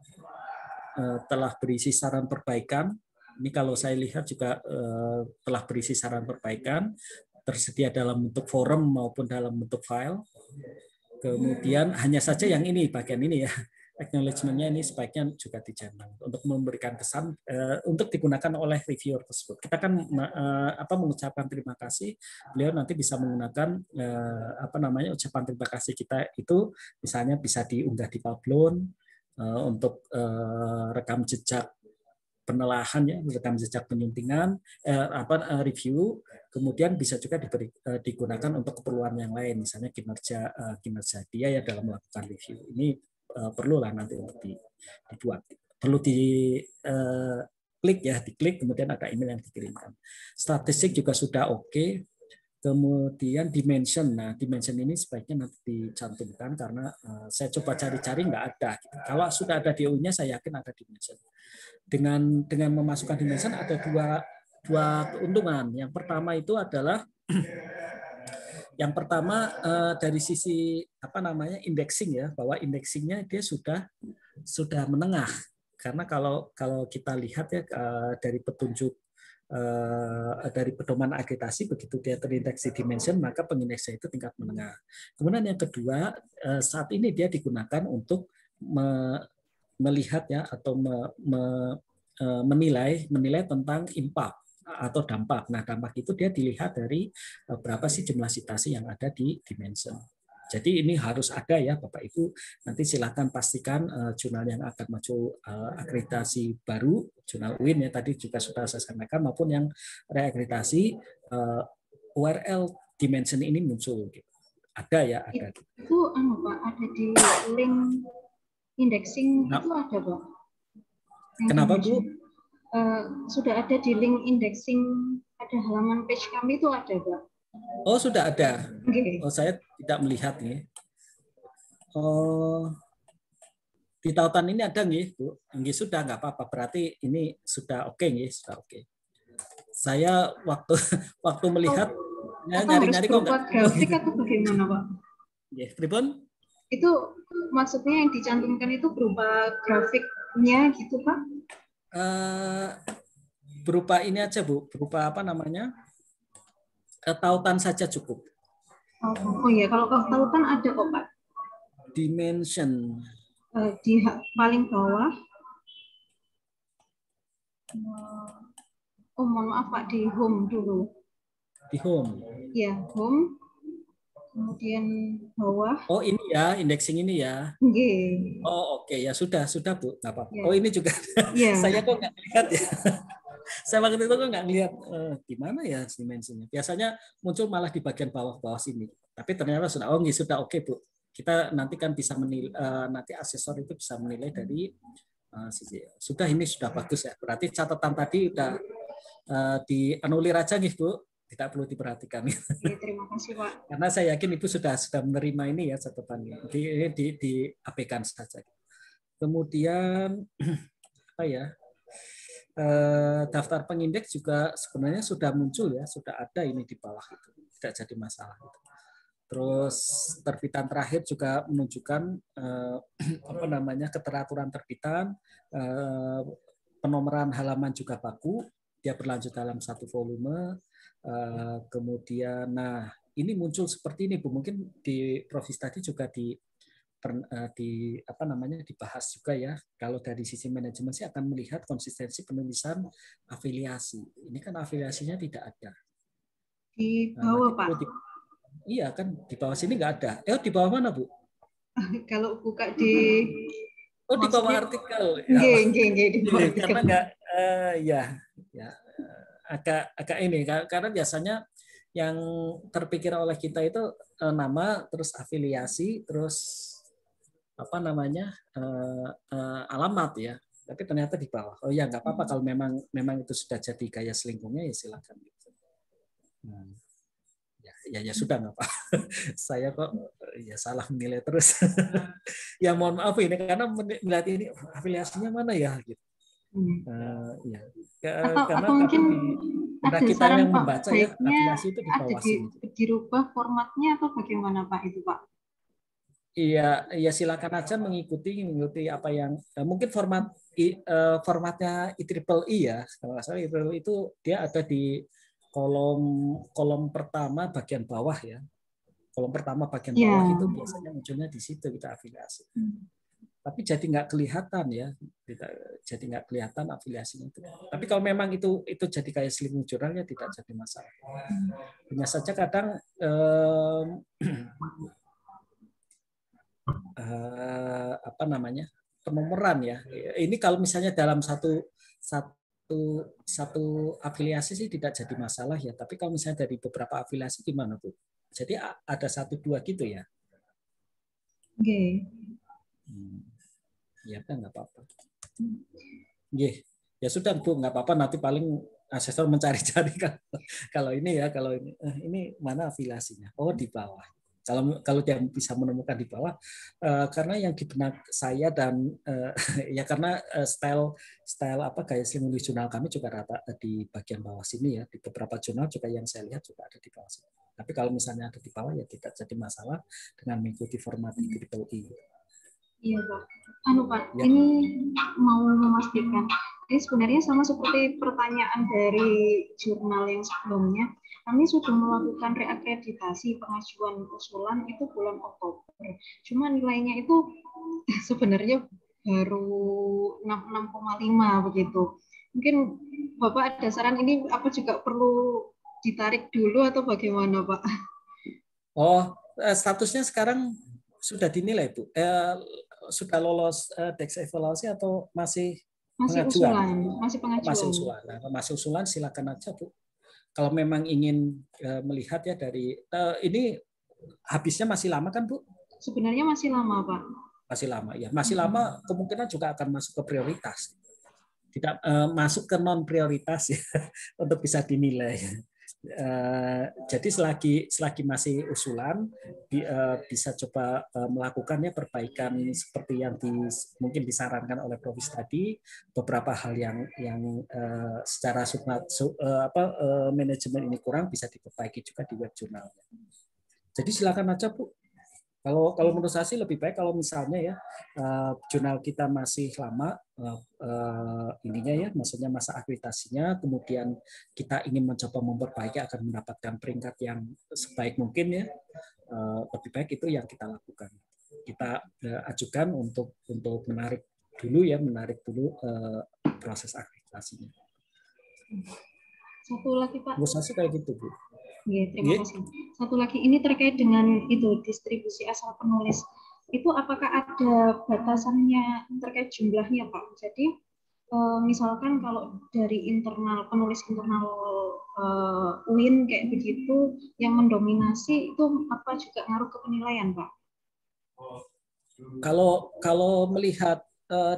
telah berisi saran perbaikan. Ini kalau saya lihat juga telah berisi saran perbaikan, tersedia dalam bentuk forum maupun dalam bentuk file. Kemudian hanya saja yang ini bagian ini ya. Acknowledgement-nya ini sebaiknya juga dicentang untuk memberikan kesan untuk digunakan oleh reviewer tersebut. Kita kan mengucapkan terima kasih. Beliau nanti bisa menggunakan ucapan terima kasih kita itu misalnya bisa diunggah di Pablon, untuk rekam jejak penelahan ya, rekam jejak penyuntingan, review, kemudian bisa juga digunakan untuk keperluan yang lain, misalnya kinerja dia ya dalam melakukan review. Ini perlulah nanti untuk dibuat, perlu diklik kemudian ada email yang dikirimkan. Statistik juga sudah oke. Kemudian dimension, nah dimension ini sebaiknya nanti dicantumkan karena saya coba cari-cari nggak ada. Kalau sudah ada DO-nya, saya yakin ada dimension. Dengan memasukkan dimension ada dua keuntungan. Yang pertama itu adalah dari sisi indexing ya, bahwa indexingnya dia sudah menengah. Karena kalau kita lihat ya dari petunjuk dari pedoman akreditasi, begitu dia terdeteksi dimension maka pengindeksnya itu tingkat menengah. Kemudian yang kedua, saat ini dia digunakan untuk melihat ya atau menilai tentang impact atau dampak. Nah, dampak itu dia dilihat dari berapa sih jumlah citasi yang ada di dimension. Jadi ini harus ada ya Bapak Ibu. Nanti silakan pastikan jurnal yang akan maju akreditasi baru, jurnal UIN ya tadi juga sudah saya sampaikan, maupun yang reakreditasi URL dimension ini muncul. Ada ya, ada. Itu Pak, ada di link indexing itu ada Pak. Kenapa Bu? Sudah ada di link indexing, ada halaman page kami itu ada Pak. Oh sudah ada. Oh saya tidak melihat nih. Oh di tautan ini ada nih Bu. Nggih sudah nggak apa-apa. Berarti ini sudah oke nih, sudah oke. Saya waktu melihat nyari-nyari kok nggak. Grafik atau bagaimana Pak? Ya, pripun? Itu maksudnya yang dicantumkan itu berupa grafiknya gitu Pak? Berupa ini aja Bu. Berupa apa namanya? Tautan saja cukup. Oh iya, kalau tautan ada kok Pak. Dimension. Di paling bawah. Oh mohon maaf Pak, di home dulu. Di home. Ya, home. Kemudian bawah. Oh ini ya, indexing ini ya. Okay. Oh oke ya sudah Bu, nggak apa-apa. Yeah. Oh ini juga. Yeah. Saya kok nggak lihat ya. Saya waktu itu kok nggak lihat gimana ya dimensinya. Biasanya muncul malah di bagian bawah sini. Tapi ternyata sudah oke Bu. Kita nanti kan bisa menilai, nanti asesor itu bisa menilai dari sudah ini sudah bagus ya. Berarti catatan tadi udah dianulir aja nih Bu. Tidak perlu diperhatikan. Oke, terima kasih Pak. Karena saya yakin Ibu sudah menerima ini ya catatannya. Di APK saja. Kemudian apa ya? Daftar pengindeks juga sebenarnya sudah muncul ya, sudah ada ini di bawah itu, tidak jadi masalah. Terus terbitan terakhir juga menunjukkan apa namanya keteraturan terbitan, penomoran halaman juga baku, dia berlanjut dalam satu volume. Kemudian, nah ini muncul seperti ini Bu, mungkin di Provis tadi juga di apa namanya dibahas juga ya. Kalau dari sisi manajemen sih akan melihat konsistensi penulisan afiliasi. Ini kan afiliasinya tidak ada. Di bawah Pak. Iya kan di bawah sini nggak ada. Di bawah mana Bu? Kalau buka di di bawah artikel. Di bawah artikel. Karena nggak ya agak ini karena biasanya yang terpikir oleh kita itu nama terus afiliasi terus apa namanya alamat ya, tapi ternyata di bawah. Oh ya nggak apa-apa kalau memang itu sudah jadi gaya selingkuhnya ya silakan. Ya sudah nggak apa. Saya kok ya salah menilai terus. Ya mohon maaf ini karena melihat ini afiliasinya mana ya gitu. Ya. Karena mungkin ada kita yang membaca ya afiliasi itu di bawah sini. Dirubah formatnya atau bagaimana Pak itu Pak? Iya, silakan aja mengikuti apa yang mungkin formatnya IEEE ya. Kalau nggak salah IEEE itu dia ada di kolom pertama bagian bawah ya. Kolom pertama bagian bawah itu biasanya munculnya di situ kita afiliasi. Tapi jadi nggak kelihatan ya, jadi nggak kelihatan afiliasinya itu. Tapi kalau memang itu jadi kayak selingkuh jurnalnya tidak jadi masalah. Hanya saja kadang apa namanya penomoran ya. Ini kalau misalnya dalam satu afiliasi sih tidak jadi masalah ya. Tapi kalau misalnya dari beberapa afiliasi gimana Bu? Jadi ada 1, 2 gitu ya? Oke. Ya kan nggak apa-apa. Ya sudah Bu, nggak apa-apa. Nanti paling asesor mencari-cari kalau ini ya, kalau ini mana afiliasinya? Oh di bawah. Kalau dia bisa menemukan di bawah, karena yang di benak saya dan ya karena style apa gaya menulis jurnal kami juga rata di bagian bawah sini ya, di beberapa jurnal juga yang saya lihat juga ada di bawah sini. Tapi kalau misalnya ada di bawah ya tidak jadi masalah dengan mengikuti format IEEE. Iya Pak. Pak, ya. Ini mau memastikan. Ini sebenarnya sama seperti pertanyaan dari jurnal yang sebelumnya. Kami sudah melakukan reakreditasi pengajuan usulan itu bulan Oktober. Cuma nilainya itu sebenarnya baru 6,5 begitu. Mungkin Bapak ada saran ini apa juga perlu ditarik dulu atau bagaimana Pak? Oh, statusnya sekarang sudah dinilai Bu? Sudah lolos teks evaluasi atau masih pengajuan? Masih pengajuan. Masih usulan. Nah, masih usulan silakan aja Bu. Kalau memang ingin melihat ya dari ini habisnya masih lama kan Bu? Sebenarnya masih lama Pak. Masih lama ya. Masih lama kemungkinan juga akan masuk ke prioritas. Tidak masuk ke non prioritas ya untuk bisa dinilai. Jadi selagi masih usulan bisa coba melakukannya perbaikan seperti yang mungkin disarankan oleh Prof tadi, beberapa hal yang secara manajemen ini kurang bisa diperbaiki juga di web jurnalnya. Jadi silakan aja Bu. Kalau menurut saya sih lebih baik kalau misalnya ya jurnal kita masih lama ininya ya, maksudnya masa akreditasinya, kemudian kita ingin mencoba memperbaiki agar mendapatkan peringkat yang sebaik mungkin ya, lebih baik itu yang kita lakukan. Kita ajukan untuk menarik dulu proses akreditasinya. Satu lagi Pak. Menurut saya sih kayak gitu Bu. Ya, terima kasih. Satu lagi ini terkait dengan itu distribusi asal penulis. Itu apakah ada batasannya terkait jumlahnya Pak? Jadi misalkan kalau dari penulis internal UIN kayak begitu yang mendominasi itu apa juga ngaruh ke penilaian Pak? Kalau melihat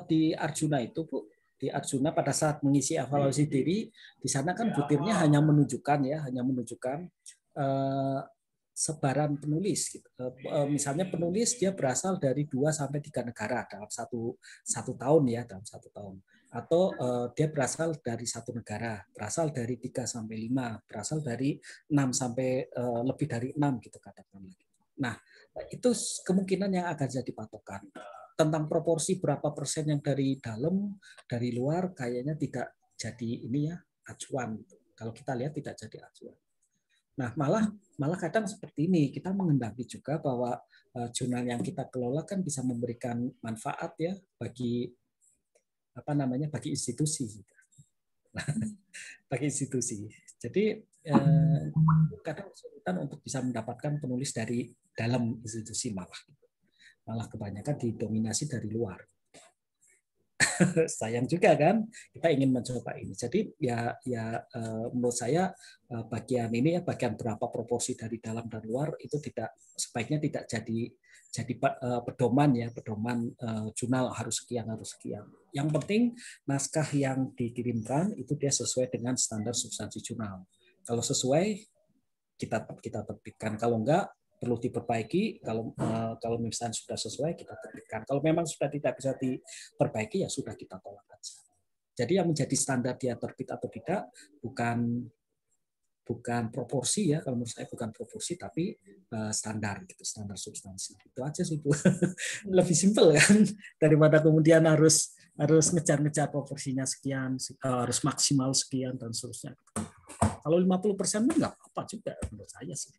di Arjuna itu Bu, di Arjuna pada saat mengisi evaluasi diri, di sana kan butirnya hanya menunjukkan sebaran penulis. Gitu. Misalnya penulis dia berasal dari 2 sampai 3 negara dalam satu tahun ya, dalam 1 tahun. Atau dia berasal dari 1 negara, berasal dari 3 sampai 5, berasal dari 6 sampai lebih dari 6 gitu katakanlah. Nah, itu kemungkinan yang akan jadi patokan. Tentang proporsi berapa persen yang dari dalam, dari luar, kayaknya tidak jadi ini ya acuan. Kalau kita lihat tidak jadi acuan. Nah, malah kadang seperti ini, kita menghendaki juga bahwa jurnal yang kita kelola kan bisa memberikan manfaat ya bagi bagi institusi. Bagi institusi. Jadi kadang kesulitan untuk bisa mendapatkan penulis dari dalam institusi malah kebanyakan didominasi dari luar. Sayang juga kan, kita ingin mencoba ini. Jadi ya menurut saya bagian berapa proporsi dari dalam dan luar itu sebaiknya tidak jadi pedoman jurnal harus sekian. Yang penting naskah yang dikirimkan itu dia sesuai dengan standar substansi jurnal. Kalau sesuai kita terbitkan, kalau enggak perlu diperbaiki. Kalau misalnya sudah sesuai kita terbitkan. Kalau memang sudah tidak bisa diperbaiki ya sudah kita tolak aja. Jadi yang menjadi standar dia terbit atau tidak bukan proporsi ya, kalau menurut saya bukan proporsi tapi standar gitu, standar substansi. Itu aja sih Bu. Lebih simpel kan daripada kemudian harus ngejar-ngejar proporsinya sekian, harus maksimal sekian dan seterusnya. Kalau 50% nggak apa-apa juga menurut saya sih.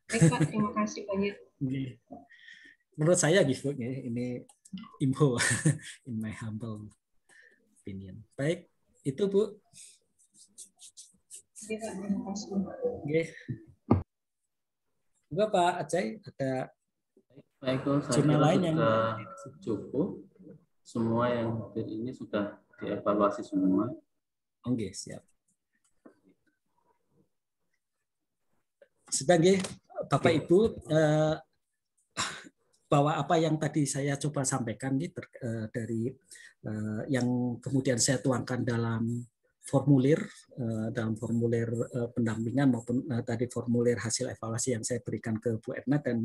Baik Pak, terima kasih banyak. Menurut saya gitu, ini info in my humble opinion. Baik, itu Bu. Oke Pak, terima kasih. Enggak Pak Acai, ada baik, saya jurnal kira lain yang sudah cukup. semua yang hadir ini sudah dievaluasi semua. Oke, siap. Sebagai Bapak Ibu, bahwa apa yang tadi saya coba sampaikan dari yang kemudian saya tuangkan dalam formulir pendampingan maupun tadi formulir hasil evaluasi yang saya berikan ke Bu Erna dan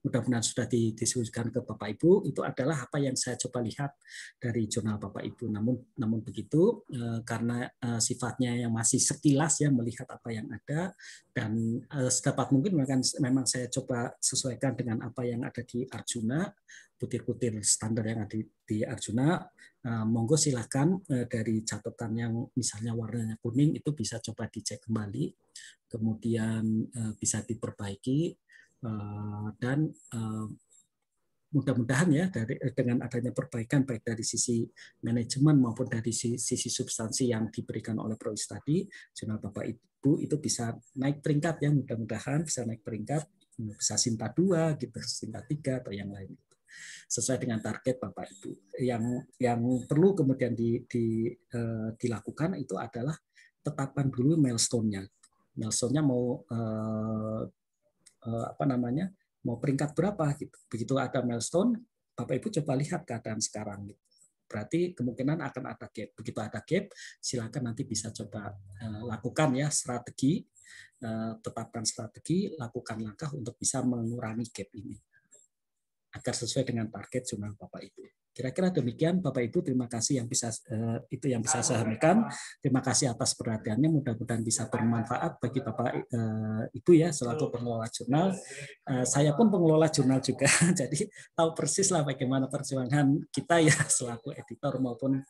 mudah-mudahan sudah didiskusikan ke Bapak Ibu, itu adalah apa yang saya coba lihat dari jurnal Bapak Ibu. Namun begitu, karena sifatnya yang masih sekilas ya, melihat apa yang ada, dan sedapat mungkin memang saya coba sesuaikan dengan apa yang ada di Arjuna, butir-butir standar yang ada di Arjuna. Monggo silahkan dari catatan yang misalnya warnanya kuning itu bisa coba dicek kembali, kemudian bisa diperbaiki, dan mudah-mudahan ya dengan adanya perbaikan baik dari sisi manajemen maupun dari sisi substansi yang diberikan oleh Prois tadi, jurnal Bapak Ibu itu bisa naik peringkat ya, mudah-mudahan bisa naik peringkat, bisa Sinta 2 gitu, Sinta 3 atau yang lain. Sesuai dengan target Bapak Ibu. Yang perlu kemudian dilakukan itu adalah tetapkan dulu milestone-nya. Milestone-nya mau mau peringkat berapa gitu. Begitu ada milestone, Bapak Ibu coba lihat keadaan sekarang gitu. Berarti kemungkinan akan ada gap. Begitu ada gap, silakan nanti bisa coba lakukan ya strategi, tetapkan strategi, lakukan langkah untuk bisa mengurangi gap ini agar sesuai dengan target jurnal Bapak Ibu. Kira-kira demikian Bapak Ibu, terima kasih yang bisa itu yang bisa saya sampaikan. Terima kasih atas perhatiannya, mudah-mudahan bisa bermanfaat bagi Bapak Ibu ya selaku pengelola jurnal. Saya pun pengelola jurnal juga, jadi tahu persis lah bagaimana perjuangan kita ya selaku editor maupun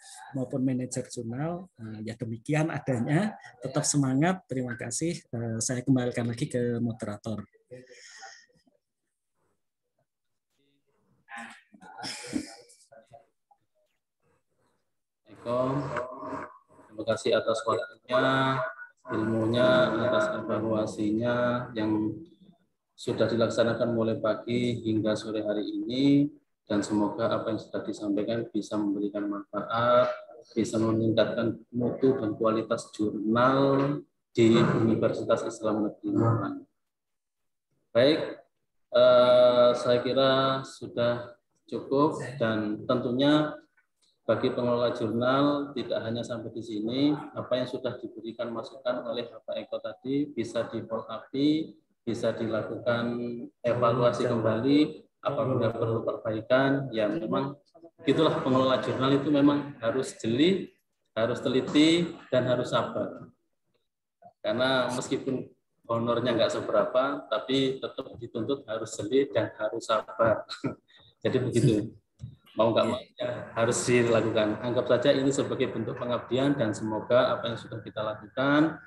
manajer jurnal. Ya demikian adanya, tetap semangat. Terima kasih. Saya kembalikan lagi ke moderator. Terima kasih atas waktunya, ilmunya, atas evaluasinya yang sudah dilaksanakan mulai pagi hingga sore hari ini, dan semoga apa yang sudah disampaikan bisa memberikan manfaat, bisa meningkatkan mutu dan kualitas jurnal di Universitas Islam Negeri Malang. Baik, saya kira sudah cukup, dan tentunya bagi pengelola jurnal tidak hanya sampai di sini, apa yang sudah diberikan masukan oleh Bapak Eko tadi bisa di-follow up, bisa dilakukan evaluasi kembali apabila perlu perbaikan. Ya memang gitulah pengelola jurnal itu memang harus jeli, harus teliti, dan harus sabar. Karena meskipun honornya nggak seberapa, tapi tetap dituntut harus jeli dan harus sabar. Jadi begitu, mau nggak mau ya, harus dilakukan. Anggap saja ini sebagai bentuk pengabdian, dan semoga apa yang sudah kita lakukan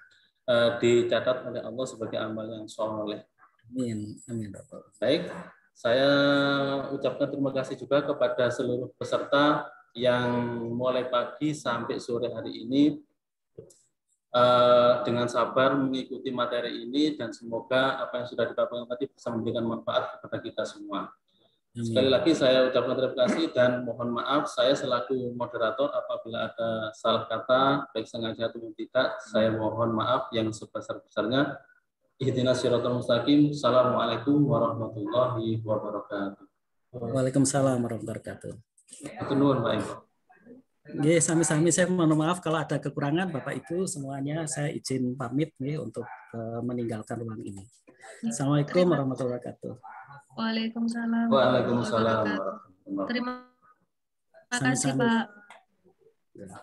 dicatat oleh Allah sebagai amal yang soleh. Amin. Amin. Baik, saya ucapkan terima kasih juga kepada seluruh peserta yang mulai pagi sampai sore hari ini dengan sabar mengikuti materi ini, dan semoga apa yang sudah dipaparkan tadi bisa memberikan manfaat kepada kita semua. Sekali lagi saya ucapkan terima kasih dan mohon maaf saya selaku moderator apabila ada salah kata baik sengaja atau tidak, saya mohon maaf yang sebesar-besarnya. Ihdinas siratal mustaqim. Assalamualaikum warahmatullahi wabarakatuh. Waalaikumsalam warahmatullahi wabarakatuh. Itu nuwun Pak Eko. Nggih, sami-sami saya mohon maaf kalau ada kekurangan Bapak Ibu semuanya, saya izin pamit nih untuk meninggalkan ruang ini. Assalamualaikum warahmatullahi wabarakatuh. Waalaikumsalam. Waalaikumsalam. Terima kasih Pak. Ya.